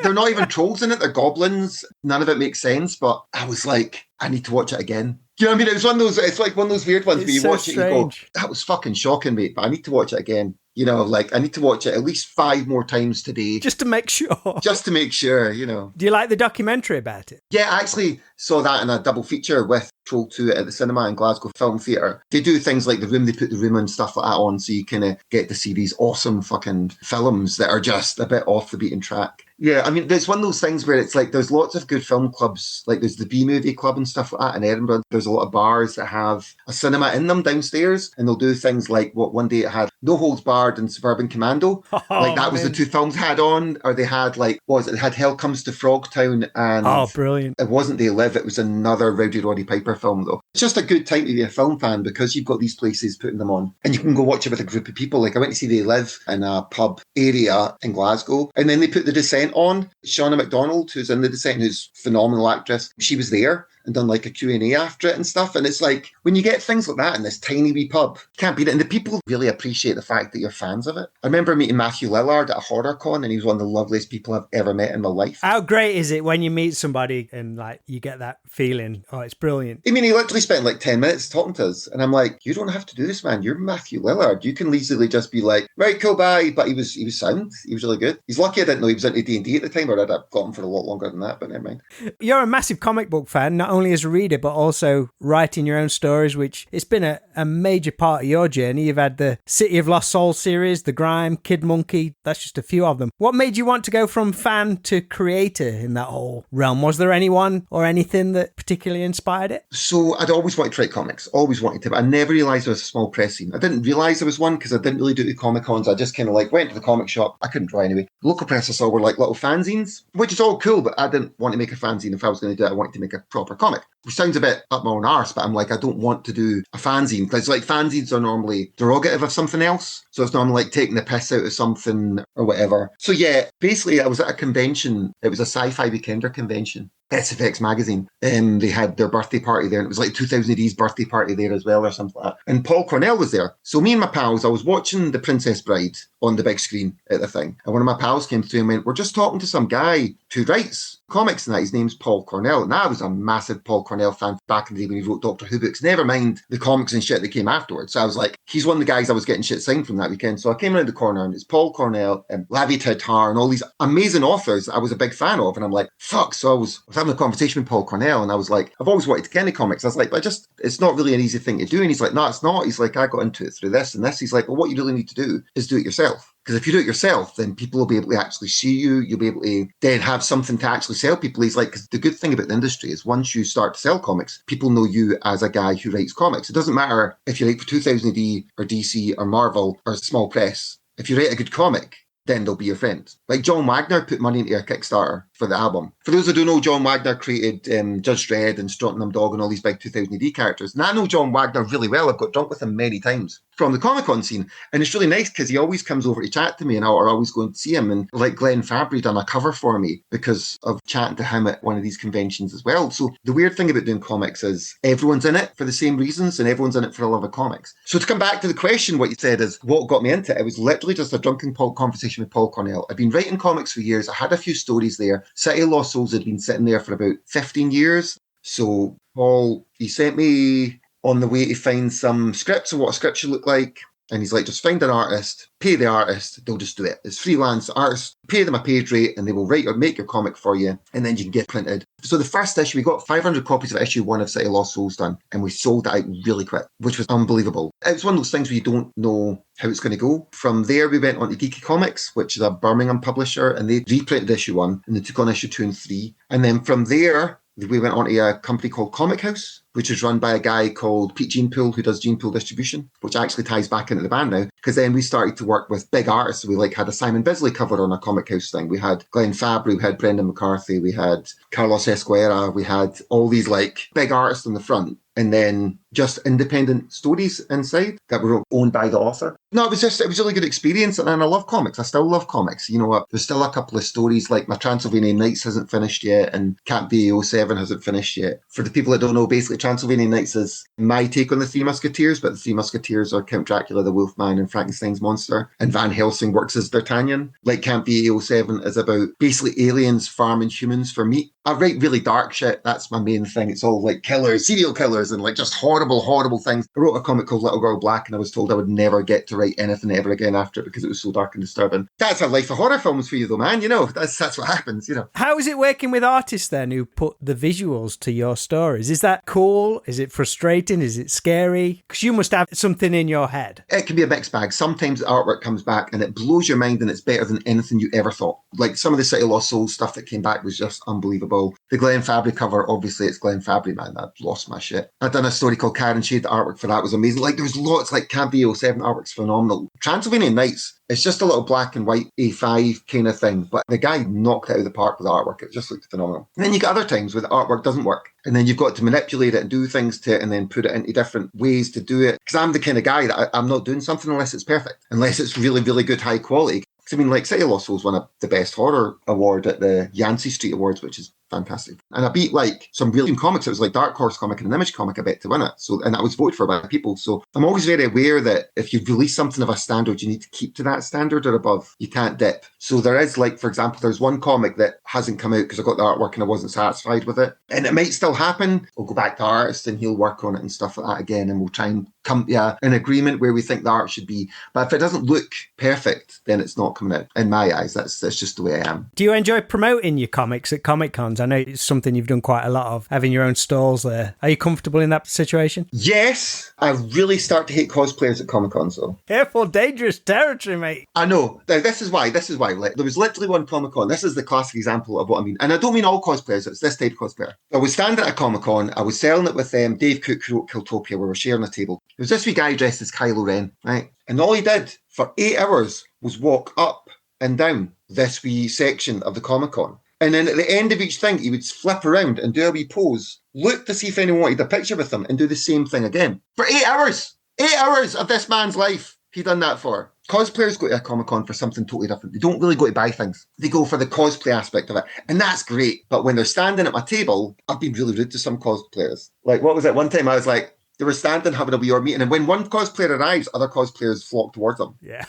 they're not even trolls in it, they're goblins. None of it makes sense, but I was like, I need to watch it again. You know what I mean? It was one of those, it's one of those weird ones where you watch it and you go, that was fucking shocking, mate, but I need to watch it again. I need to watch it at least 5 more times today. Just to make sure. Just to make sure, Do you like the documentary about it? Yeah, actually, Saw that in a double feature with Troll 2 at the cinema in Glasgow Film Theatre. They do things like the room, they put the room and stuff like that on, so you kind of get to see these awesome fucking films that are just a bit off the beaten track. Yeah, I mean, there's one of those things where it's like there's lots of good film clubs, like there's the B-Movie Club and stuff like that in Edinburgh. There's a lot of bars that have a cinema in them downstairs, and they'll do things like what one day it had No Holds Barred and Suburban Commando. Like that was the two films they had on, or they had like, what was it? They had Hell Comes to Frogtown and... Oh, brilliant. It wasn't They Live, it was another Rowdy Roddy Piper film though. It's just a good time to be a film fan because you've got these places putting them on. And you can go watch it with a group of people. Like I went to see They Live in a pub area in Glasgow, and then they put The Descent on. Shauna MacDonald, who's in The Descent, who's a phenomenal actress, she was there and done like a Q&A after it and stuff. And it's like, when you get things like that in this tiny wee pub, you can't beat it. And the people really appreciate the fact that you're fans of it. I remember meeting Matthew Lillard at a horror con, and he was one of the loveliest people I've ever met in my life. How great is it when you meet somebody and like you get that feeling? Oh, it's brilliant. I mean, he literally spent like 10 minutes talking to us, and I'm like, you don't have to do this, man. You're Matthew Lillard. You can easily just be like, right, cool, bye. But he was sound. He was really good. He's lucky I didn't know he was into D&D at the time, or I'd have got him for a lot longer than that, but never mind. You're a massive comic book fan, not only as a reader, but also writing your own stories, which it's been a major part of your journey. You've had the City of Lost Souls series, The Grime, Kid Monkey, that's just a few of them. What made you want to go from fan to creator in that whole realm? Was there anyone or anything that particularly inspired it? So I'd always wanted to write comics, always wanted to, but I never realised there was a small press scene. I didn't realise there was one because I didn't really do the Comic Cons. I just kind of like went to the comic shop. I couldn't draw anyway. The local press I saw were like little fanzines, which is all cool, but I didn't want to make a fanzine. If I was going to do it, I wanted to make a proper comic. Which sounds a bit up my own arse, but I'm like, I don't want to do a fanzine because like fanzines are normally derogative of something else. So it's normally like taking the piss out of something or whatever. So yeah, basically I was at a convention. It was a sci-fi weekender convention. SFX magazine. They had their birthday party there, and it was like 2000 AD's birthday party there as well or something like that. And Paul Cornell was there. So me and my pals, I was watching The Princess Bride on the big screen at the thing. And one of my pals came through and went, we're just talking to some guy who writes comics and that. His name's Paul Cornell. And I was a massive Paul Cornell fan back in the day when he wrote Doctor Who books. Never mind the comics and shit that came afterwards. So I was like, he's one of the guys I was getting shit signed from that weekend. So I came around the corner and it's Paul Cornell and Lavi Tadhar and all these amazing authors I was a big fan of. And I'm like, fuck. So I was having a conversation with Paul Cornell and I was like, I've always wanted to get into comics. I was like, but it's not really an easy thing to do. And he's like, no, it's not. He's like, I got into it through this and this. He's like, well, what you really need to do is do it yourself. Because if you do it yourself, then people will be able to actually see you. You'll be able to then have something to actually sell people. He's like, because the good thing about the industry is once you start to sell comics, people know you as a guy who writes comics. It doesn't matter if you write for 2000 AD or DC or Marvel or small press. If you write a good comic, then they'll be your friend. Like John Wagner put money into a Kickstarter for the album. For those who don't know, John Wagner created Judge Dredd and Strontium Dog and all these big 2000 AD characters. And I know John Wagner really well. I've got drunk with him many times from the Comic-Con scene. And it's really nice because he always comes over to chat to me and I'll always go and see him. And like Glenn Fabry done a cover for me because of chatting to him at one of these conventions as well. So the weird thing about doing comics is everyone's in it for the same reasons and everyone's in it for a love of comics. So to come back to the question, what you said is what got me into it. It was literally just a drunken conversation with Paul Cornell. I've been writing comics for years. I had a few stories there. City of Lost Souls had been sitting there for about 15 years. So Paul, he sent me on the way to find some scripts of what a script should look like. And he's like, just find an artist, pay the artist, they'll just do it. It's freelance artists, pay them a paid rate and they will write or make your comic for you and then you can get printed. So the first issue, we got 500 copies of issue 1 of City of Lost Souls done and we sold it out really quick, which was unbelievable. It was one of those things where you don't know how it's going to go. From there, we went on to Geeky Comics, which is a Birmingham publisher, and they reprinted issue 1 and they took on issue 2 and 3. And then from there, we went on to a company called Comic House, which is run by a guy called Pete Jeanpool, who does Jeanpool Distribution, which actually ties back into the band now. Because then we started to work with big artists. We had a Simon Bisley cover on a Comic House thing. We had Glenn Fabry, we had Brendan McCarthy, we had Carlos Esquera, we had all these big artists on the front. And then just independent stories inside that were owned by the author. No, it was a really good experience. And I love comics. I still love comics. You know what? There's still a couple of stories like my Transylvanian Nights hasn't finished yet and Camp BA07 hasn't finished yet. For the people that don't know, basically Transylvanian Nights is my take on the Three Musketeers, but the Three Musketeers are Count Dracula, the Wolfman and Frankenstein's monster. And Van Helsing works as D'Artagnan. Like Camp BA07 is about basically aliens farming humans for meat. I write really dark shit. That's my main thing. It's all like killers, serial killers and like just horror horrible, horrible things. I wrote a comic called Little Girl Black, and I was told I would never get to write anything ever again after it because it was so dark and disturbing. That's a life of horror films for you, though, man. That's what happens, How is it working with artists then who put the visuals to your stories? Is that cool? Is it frustrating? Is it scary? Because you must have something in your head. It can be a mixed bag. Sometimes the artwork comes back and it blows your mind and it's better than anything you ever thought. Like some of the City of Lost Souls stuff that came back was just unbelievable. The Glenn Fabry cover, obviously it's Glenn Fabry, man. I lost my shit. I'd done a story called Karen Shade. The artwork for that was amazing. Like there was lots, like Camp 07 artwork's phenomenal. Transylvanian Nights, it's just a little black and white A5 kind of thing, but the guy knocked it out of the park with the artwork. It just looked phenomenal. And then you get other times where the artwork doesn't work. And then you've got to manipulate it and do things to it and then put it into different ways to do it. Because I'm the kind of guy that I'm not doing something unless it's perfect, unless it's really, really good, high quality. Because I mean, like City of Lost Souls won the Best Horror Award at the Yancey Street Awards, which is fantastic. And I beat like some brilliant comics. It was like Dark Horse comic and an Image comic, I bet, to win it. So, and that was voted for by people. So I'm always very aware that if you release something of a standard, you need to keep to that standard or above. You can't dip. So there is like, for example, there's one comic that hasn't come out because I got the artwork and I wasn't satisfied with it. And it might still happen. We'll go back to artist and he'll work on it and stuff like that again. And we'll try and come to an agreement where we think the art should be. But if it doesn't look perfect, then it's not coming out. In my eyes, that's just the way I am. Do you enjoy promoting your comics at Comic Cons? I know it's something you've done quite a lot of, having your own stalls there. Are you comfortable in that situation? Yes. I really start to hate cosplayers at Comic Cons, though. Careful, dangerous territory, mate. I know. Now, this is why. Like, there was literally one Comic Con. This is the classic example of what I mean. And I don't mean all cosplayers. It's this type of cosplayer. I was standing at a Comic Con. I was selling it with Dave Cook, who wrote Kiltopia. We were sharing a table. There was this wee guy dressed as Kylo Ren, right? And all he did for 8 hours was walk up and down this wee section of the Comic Con. And then at the end of each thing, he would flip around and do a wee pose, look to see if anyone wanted a picture with him, and do the same thing again. For 8 hours! 8 hours of this man's life he done that for. Cosplayers go to a Comic-Con for something totally different. They don't really go to buy things. They go for the cosplay aspect of it. And that's great. But when they're standing at my table, I've been really rude to some cosplayers. Like, what was it? One time I was like, they were standing having a wee or meeting, and when one cosplayer arrives, other cosplayers flock towards them. Yeah,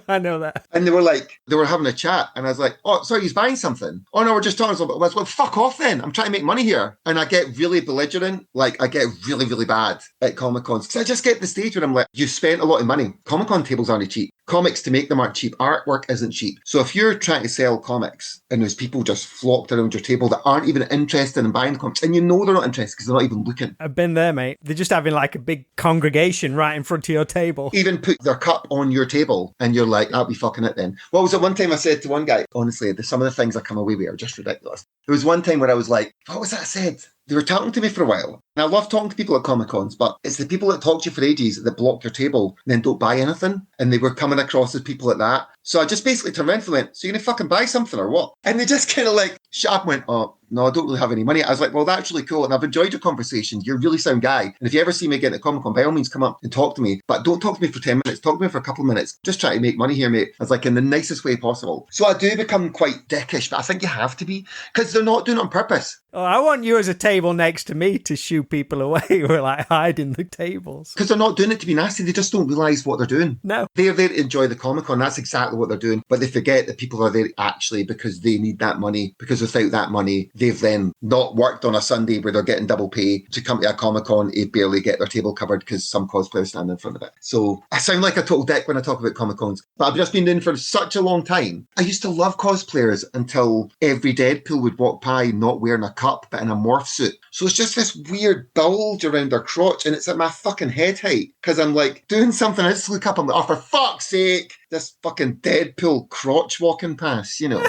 I know that. And they were having a chat, and I was like, oh, sorry, he's buying something. Oh, no, we're just talking about it. I was like, fuck off then. I'm trying to make money here. And I get really belligerent, like I get really, really bad at Comic-Cons. Because I just get to the stage where I'm like, you spent a lot of money. Comic-Con tables aren't cheap. Comics to make them aren't cheap. Artwork isn't cheap. So if you're trying to sell comics and there's people just flocked around your table that aren't even interested in buying comics, and you know they're not interested because they're not even looking. I've been there, mate. They're just having like a big congregation right in front of your table. Even put their cup on your table and you're like, that'll be fucking it then. What was it one time I said to one guy? Honestly, some of the things I come away with are just ridiculous. There was one time where I was like, what was that I said? They were talking to me for a while. And I love talking to people at Comic-Cons, but it's the people that talk to you for ages that block your table and then don't buy anything. And they were coming across as people like that. So I just basically turned around and went, so you're going to fucking buy something or what? And they just kind of like shut up and went, oh, no, I don't really have any money. I was like, well, that's really cool. And I've enjoyed your conversation. You're a really sound guy. And if you ever see me again at Comic-Con, by all means, come up and talk to me. But don't talk to me for 10 minutes. Talk to me for a couple of minutes. Just try to make money here, mate. I was like, in the nicest way possible. So I do become quite dickish, but I think you have to be because they're not doing it on purpose. Oh, I want you as a table next to me to shoo people away who are like hiding the tables. Because they're not doing it to be nasty. They just don't realise what they're doing. No. They're there to enjoy the Comic-Con. That's exactly what they're doing. But they forget that people are there actually because they need that money. Because without that money, they've then not worked on a Sunday where they're getting double pay to come to a Comic-Con and barely get their table covered because some cosplayers stand in front of it. So I sound like a total dick when I talk about Comic-Cons. But I've just been doing it for such a long time. I used to love cosplayers until every Deadpool would walk by not wearing a cup but in a morph suit. So it's just this weird bulge around their crotch and it's at my fucking head height because I'm like doing something. I just look up, I'm like, oh, for fuck's sake, this fucking Deadpool crotch walking past, you know.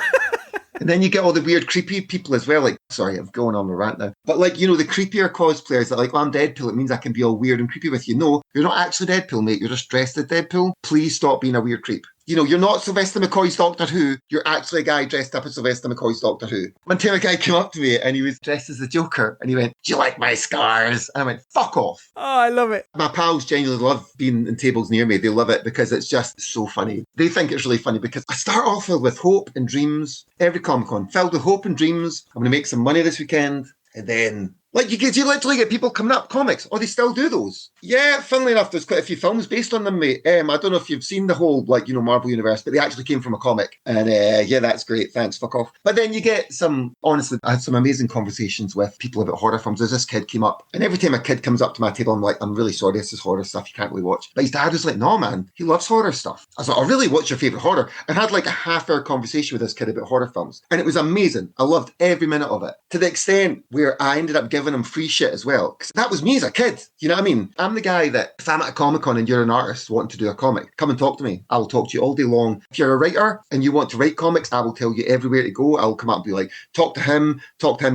And then you get all the weird, creepy people as well. Like, sorry, I'm going on a rant now. But like, you know, the creepier cosplayers that like, well, I'm Deadpool. It means I can be all weird and creepy with you. No, you're not actually Deadpool, mate. You're just dressed as Deadpool. Please stop being a weird creep. You know, you're not Sylvester McCoy's Doctor Who. You're actually a guy dressed up as Sylvester McCoy's Doctor Who. One time a guy came up to me and he was dressed as the Joker. And he went, do you like my scars? And I went, fuck off. Oh, I love it. My pals genuinely love being in tables near me. They love it because it's just so funny. They think it's really funny because I start off with hope and dreams. Every Comic-Con filled with hope and dreams. I'm going to make some money this weekend. And then Like you literally get people coming up, comics. Oh, they still do those. Yeah, funnily enough, there's quite a few films based on them, mate. I don't know if you've seen the whole, Marvel universe, but they actually came from a comic. And yeah, that's great. Thanks, fuck off. But then you get honestly, I had some amazing conversations with people about horror films. There's this kid came up, and every time a kid comes up to my table, I'm like, I'm really sorry, this is horror stuff you can't really watch. But his dad was like, no, man, he loves horror stuff. I was like, oh, really? What's your favourite horror? And I had like a half-hour conversation with this kid about horror films. And it was amazing. I loved every minute of it. To the extent where I ended up giving him free shit as well. Because that was me as a kid. You know what I mean? I'm the guy that if I'm at a Comic-Con and you're an artist wanting to do a comic, come and talk to me. I will talk to you all day long. If you're a writer and you want to write comics, I will tell you everywhere to go. I'll come up and be like, talk to him,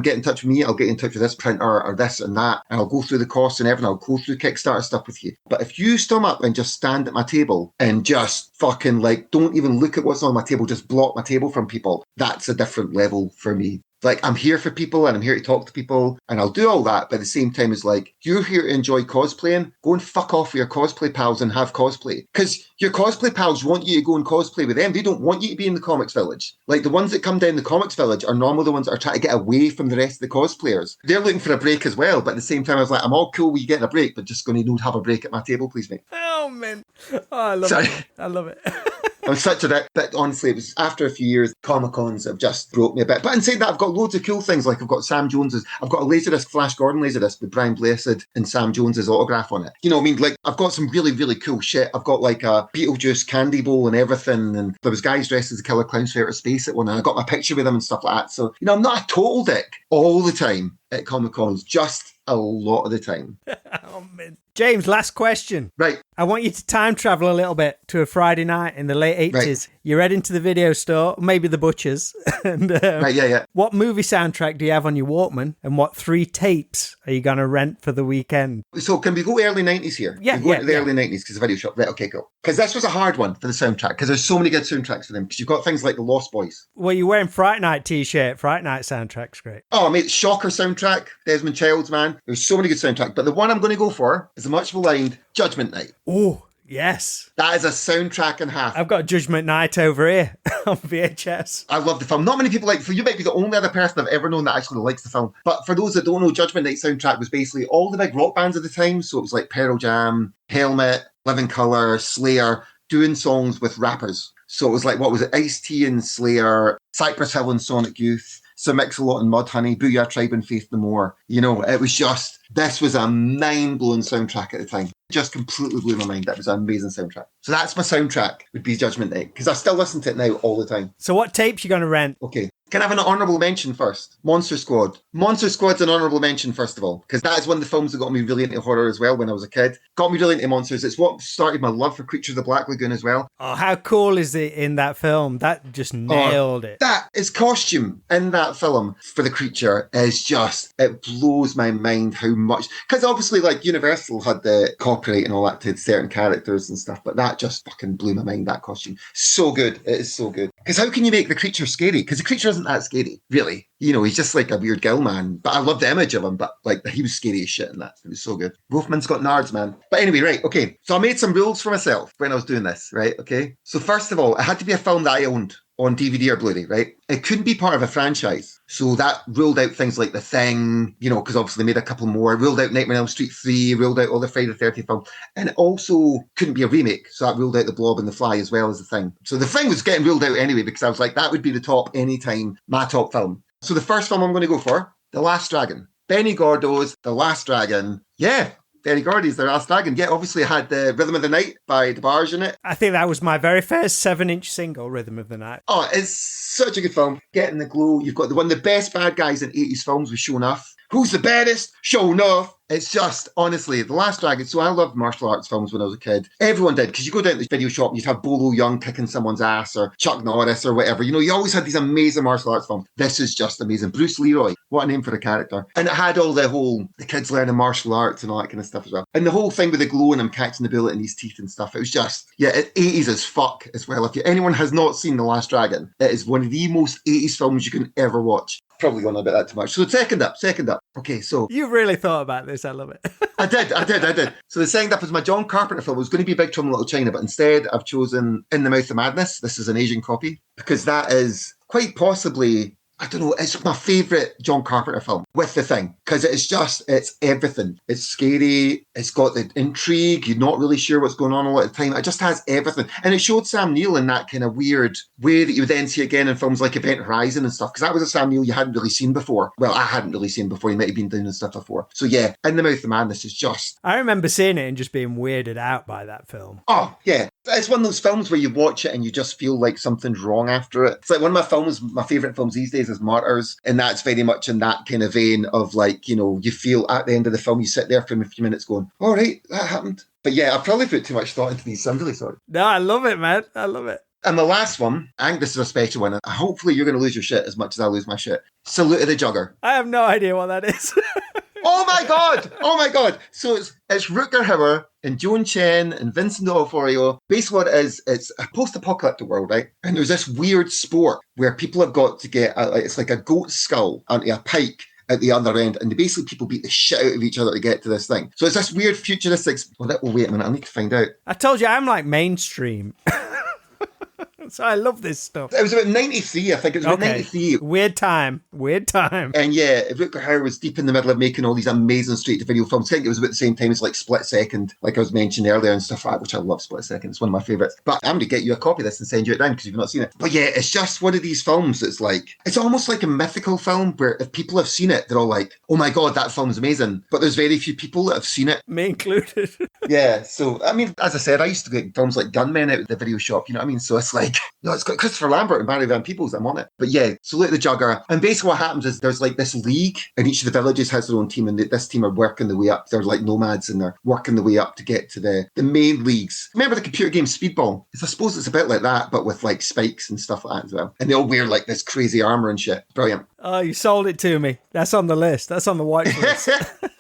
get in touch with me. I'll get in touch with this printer or this and that. And I'll go through the costs and everything. I'll go through Kickstarter stuff with you. But if you stum up and just stand at my table and just fucking don't even look at what's on my table, just block my table from people, that's a different level for me. Like, I'm here for people and I'm here to talk to people and I'll do all that. But at the same time, it's like, you're here to enjoy cosplaying. Go and fuck off with your cosplay pals and have cosplay. Because your cosplay pals want you to go and cosplay with them. They don't want you to be in the comics village. Like, the ones that come down the comics village are normally the ones that are trying to get away from the rest of the cosplayers. They're looking for a break as well. But at the same time, I was like, I'm all cool with you getting a break, but just going to have a break at my table, please, mate. Oh, man. Oh, I love it. I love it. I'm such a bit, but honestly, it was after a few years, Comic-Cons have just broke me a bit. But in saying that, I've got loads of cool things. Like I've got Sam Jones's, I've got a Laserdisc, Flash Gordon Laserdisc with Brian Blessed and Sam Jones's autograph on it. You know what I mean? Like I've got some really, really cool shit. I've got like a Beetlejuice candy bowl and everything. And there was guys dressed as the Killer Clowns from Outer Space at one, and I got my picture with them and stuff like that. So, I'm not a total dick all the time at Comic-Cons, just a lot of the time. Oh, man. James, last question. Right. I want you to time travel a little bit to a Friday night in the late 80s. Right. You're heading to the video store, maybe the Butchers. And, right, yeah. What movie soundtrack do you have on your Walkman? And what 3 tapes are you going to rent for the weekend? So can we go early 90s here? Yeah, we go to the early 90s because the video shop. Right, okay, cool. Because this was a hard one for the soundtrack because there's so many good soundtracks for them. Because you've got things like the Lost Boys. Well, you're wearing Fright Night t-shirt. Fright Night soundtrack's great. Oh, mate, Shocker soundtrack, Desmond Childs, man. There's so many good soundtracks. But the one I'm going to go for is a much maligned Judgment Night. Oh, yes. That is a soundtrack and a half. I've got Judgment Night over here on VHS. I love the film. Not many people like it. You might be the only other person I've ever known that actually likes the film. But for those that don't know, Judgment Night soundtrack was basically all the big rock bands of the time. So it was like Pearl Jam, Helmet, Living Colour, Slayer, doing songs with rappers. So it was like, what was it? Ice-T and Slayer, Cypress Hill and Sonic Youth, Sir Mix-a-Lot and Mudhoney, Booyah Tribe and Faith No More. It was just, this was a mind-blowing soundtrack at the time. Just completely blew my mind. That was an amazing soundtrack. So that's my soundtrack, would be Judgment Night, because I still listen to it now all the time. So what tapes you going to rent? Okay. Can I have an honourable mention first? Monster Squad. Monster Squad's an honourable mention, first of all, because that is one of the films that got me really into horror as well when I was a kid. Got me really into monsters. It's what started my love for Creature of the Black Lagoon as well. Oh, how cool is it in that film? That just nailed it. That is costume in that film for the creature is just, it blows my mind how much, because obviously like Universal had the copyright and all that to certain characters and stuff, but that just fucking blew my mind, that costume. So good. It is so good. Because how can you make the creature scary? Because the creature isn't that scary, really. He's just like a weird gill man. But I love the image of him, but like he was scary as shit in that. It was so good. Wolfman's got nards, man. But anyway, right, okay. So I made some rules for myself when I was doing this, right? Okay. So first of all, it had to be a film that I owned on DVD or Blu-ray, right? It couldn't be part of a franchise. So that ruled out things like The Thing, because obviously they made a couple more. Ruled out Nightmare on Elm Street 3, ruled out all the Friday the 30th films. And it also couldn't be a remake. So that ruled out The Blob and The Fly as well as The Thing. So The Thing was getting ruled out anyway because I was like, that would be the top anytime, my top film. So the first film I'm going to go for, The Last Dragon. Benny Gordo's The Last Dragon. Yeah. Benny Gordy's The Last Dragon. Yeah, obviously it had the Rhythm of the Night by DeBarge in it. I think that was my very first 7-inch single, Rhythm of the Night. Oh, it's such a good film. Getting the glow. You've got one of the best bad guys in 80s films with Show Enough. Who's the baddest? Show Enough. It's just, honestly, The Last Dragon. So I loved martial arts films when I was a kid. Everyone did, because you go down to the video shop and you'd have Bolo Young kicking someone's ass or Chuck Norris or whatever. You always had these amazing martial arts films. This is just amazing. Bruce Leroy, what a name for a character. And it had all the kids learning martial arts and all that kind of stuff as well. And the whole thing with the glow and him catching the bullet in his teeth and stuff. It was just, 80s as fuck as well. If anyone has not seen The Last Dragon, it is one of the most 80s films you can ever watch. Probably going on about that too much. So second up. Okay, so... You really thought about this. I love it. I did. So the second up is my John Carpenter film. It was going to be Big Trouble in Little China, but instead I've chosen In the Mouth of Madness. This is an Asian copy, because that is quite possibly I don't know, it's my favourite John Carpenter film with The Thing, because it's everything. It's scary, it's got the intrigue, you're not really sure what's going on a lot of the time. It just has everything. And it showed Sam Neill in that kind of weird way that you would then see again in films like Event Horizon and stuff, because that was a Sam Neill you hadn't really seen before. Well, I hadn't really seen before, he might have been doing stuff before. So yeah, In the Mouth of Madness is just... I remember seeing it and just being weirded out by that film. Oh, yeah. It's one of those films where you watch it and you just feel like something's wrong after it. It's like one of my favourite films these days is Martyrs, and that's very much in that kind of vein of like, you know, you feel at the end of the film, you sit there for a few minutes going, all right, that happened. But yeah, I've probably put too much thought into these, so I'm really sorry. No, I love it, man. I love it. And the last one, I think this is a special one. Hopefully you're going to lose your shit as much as I lose my shit. Salute of the Jugger. I have no idea what that is. Oh my God! Oh my God! So it's Rutger Hauer and Joan Chen and Vincent D'Onofrio. Basically what it is, it's a post-apocalyptic world, right? And there's this weird sport where people have got to get, it's like a goat skull onto a pike at the other end, and basically people beat the shit out of each other to get to this thing. So it's this weird futuristic... Well, wait a minute, I need to find out. I told you, I'm like mainstream. So I love this stuff. It was about 93, I think. It was about 93. Weird time. And yeah, Rutger Hauer was deep in the middle of making all these amazing straight-to-video films. I think it was about the same time as like Split Second, like I was mentioning earlier and stuff like that, which I love Split Second. It's one of my favourites. But I'm going to get you a copy of this and send you it down because you've not seen it. But yeah, it's just one of these films that's like, it's almost like a mythical film where if people have seen it, they're all like, oh my God, that film's amazing. But there's very few people that have seen it. Me included. Yeah, so, I mean, as I said, I used to get films like Gunmen out of the video shop, you know what I mean? So it's like, you know, it's got Christopher Lambert and Barry Van Peebles, I'm on it. But yeah, Salute the Jugger. And basically what happens is there's like this league, and each of the villages has their own team, and this team are working the way up. They're like nomads, and they're working the way up to get to the main leagues. Remember the computer game Speedball? I suppose it's a bit like that, but with like spikes and stuff like that as well. And they all wear like this crazy armour and shit. Brilliant. Oh, you sold it to me. That's on the list. That's on the watch list.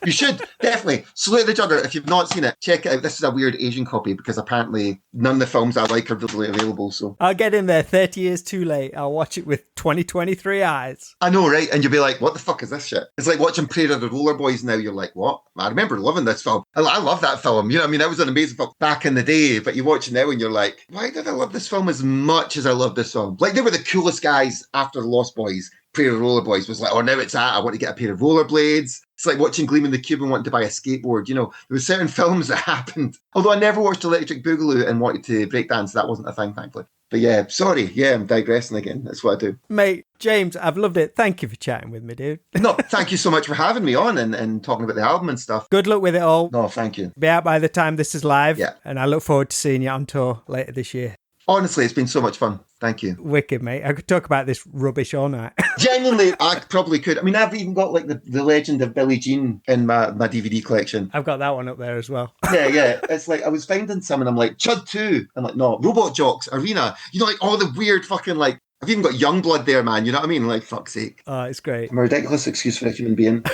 You should, definitely. Salute the Jugger. If you've not seen it, check it out. This is a weird Asian copy because apparently none of the films I like are really available. So I'll get in there 30 years too late. I'll watch it with 2023 eyes. I know, right? And you'll be like, what the fuck is this shit? It's like watching Prayer of the Roller Boys now. You're like, what? I remember loving this film. I love that film. You know what I mean? That was an amazing film back in the day, but you watch it now and you're like, why did I love this film as much as I love this film? Like, they were the coolest guys after the Lost Boys. Pair of roller boys was like, oh, now it's that. I want to get a pair of rollerblades. It's like watching Gleaming the Cube and wanting to buy a skateboard. You know, there were certain films that happened. Although I never watched Electric Boogaloo and wanted to breakdance. That wasn't a thing, thankfully. But yeah, sorry. Yeah, I'm digressing again. That's what I do. Mate, James, I've loved it. Thank you for chatting with me, dude. No, thank you so much for having me on and talking about the album and stuff. Good luck with it all. No, thank you. Be out by the time this is live. Yeah. And I look forward to seeing you on tour later this year. Honestly, it's been so much fun. Thank you. Wicked, mate. I could talk about this rubbish all night. Genuinely, I probably could. I mean, I've even got like the Legend of Billie Jean in my DVD collection. I've got that one up there as well. Yeah. It's like I was finding some and I'm like, Chud 2. I'm like, no, Robot Jocks, Arena. You know, like all the weird fucking like, I've even got Youngblood there, man. You know what I mean? Like, fuck's sake. Oh, it's great. I'm a ridiculous excuse for a human being.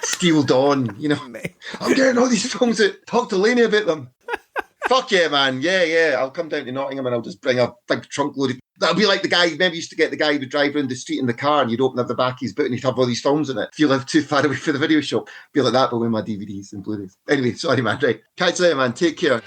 Steel Dawn, you know. I'm getting all these films that talk to Laney about them. Fuck yeah, man. Yeah. I'll come down to Nottingham and I'll just bring a big trunk load of... That'll be like the guy, remember you used to get the guy who would drive around the street in the car and you'd open up the back of his boot and he'd have all these films in it. If you live too far away from the video shop, be like that, but with my DVDs and Blu-rays. Anyway, sorry, man. Right. Catch you later, man. Take care.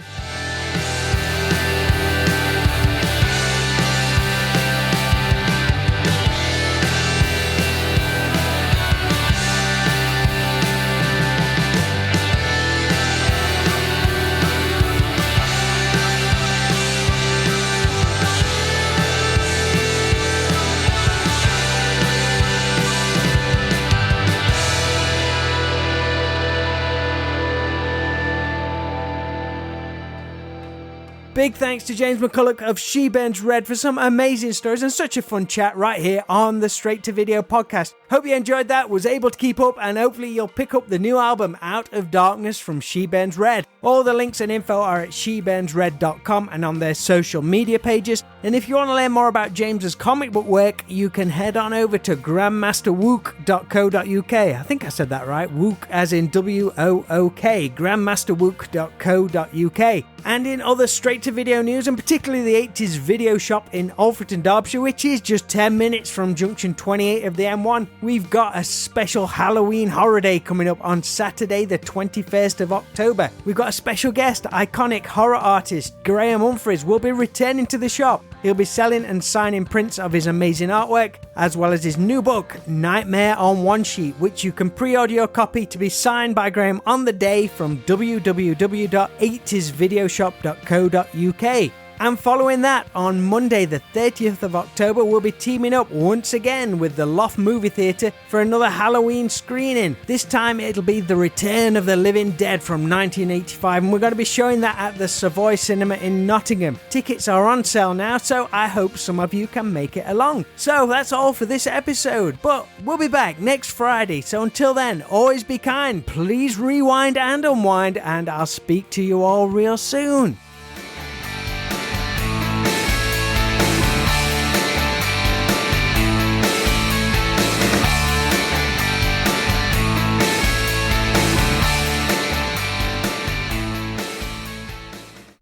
Big thanks to James McCulloch of She Burns Red for some amazing stories and such a fun chat right here on the Straight to Video podcast. Hope you enjoyed that, was able to keep up, and hopefully you'll pick up the new album Out of Darkness from She Burns Red. All the links and info are at sheburnsred.com and on their social media pages. And if you want to learn more about James's comic book work, you can head on over to grandmasterwook.co.uk. I think I said that right. Wook as in W-O-O-K. grandmasterwook.co.uk. And in other straight-to-video news, and particularly the 80s video shop in Alfreton, Derbyshire, which is just 10 minutes from Junction 28 of the M1, we've got a special Halloween horror day coming up on Saturday, the 21st of October. We've got a special guest, iconic horror artist Graham Humphreys will be returning to the shop. He'll be selling and signing prints of his amazing artwork, as well as his new book, Nightmare on One Sheet, which you can pre-order your copy to be signed by Graham on the day from www.80svideoshop.co.uk. And following that, on Monday the 30th of October, we'll be teaming up once again with the Loft Movie Theatre for another Halloween screening. This time it'll be The Return of the Living Dead from 1985, and we're going to be showing that at the Savoy Cinema in Nottingham. Tickets are on sale now, so I hope some of you can make it along. So that's all for this episode, but we'll be back next Friday, so until then, always be kind, please rewind and unwind, and I'll speak to you all real soon.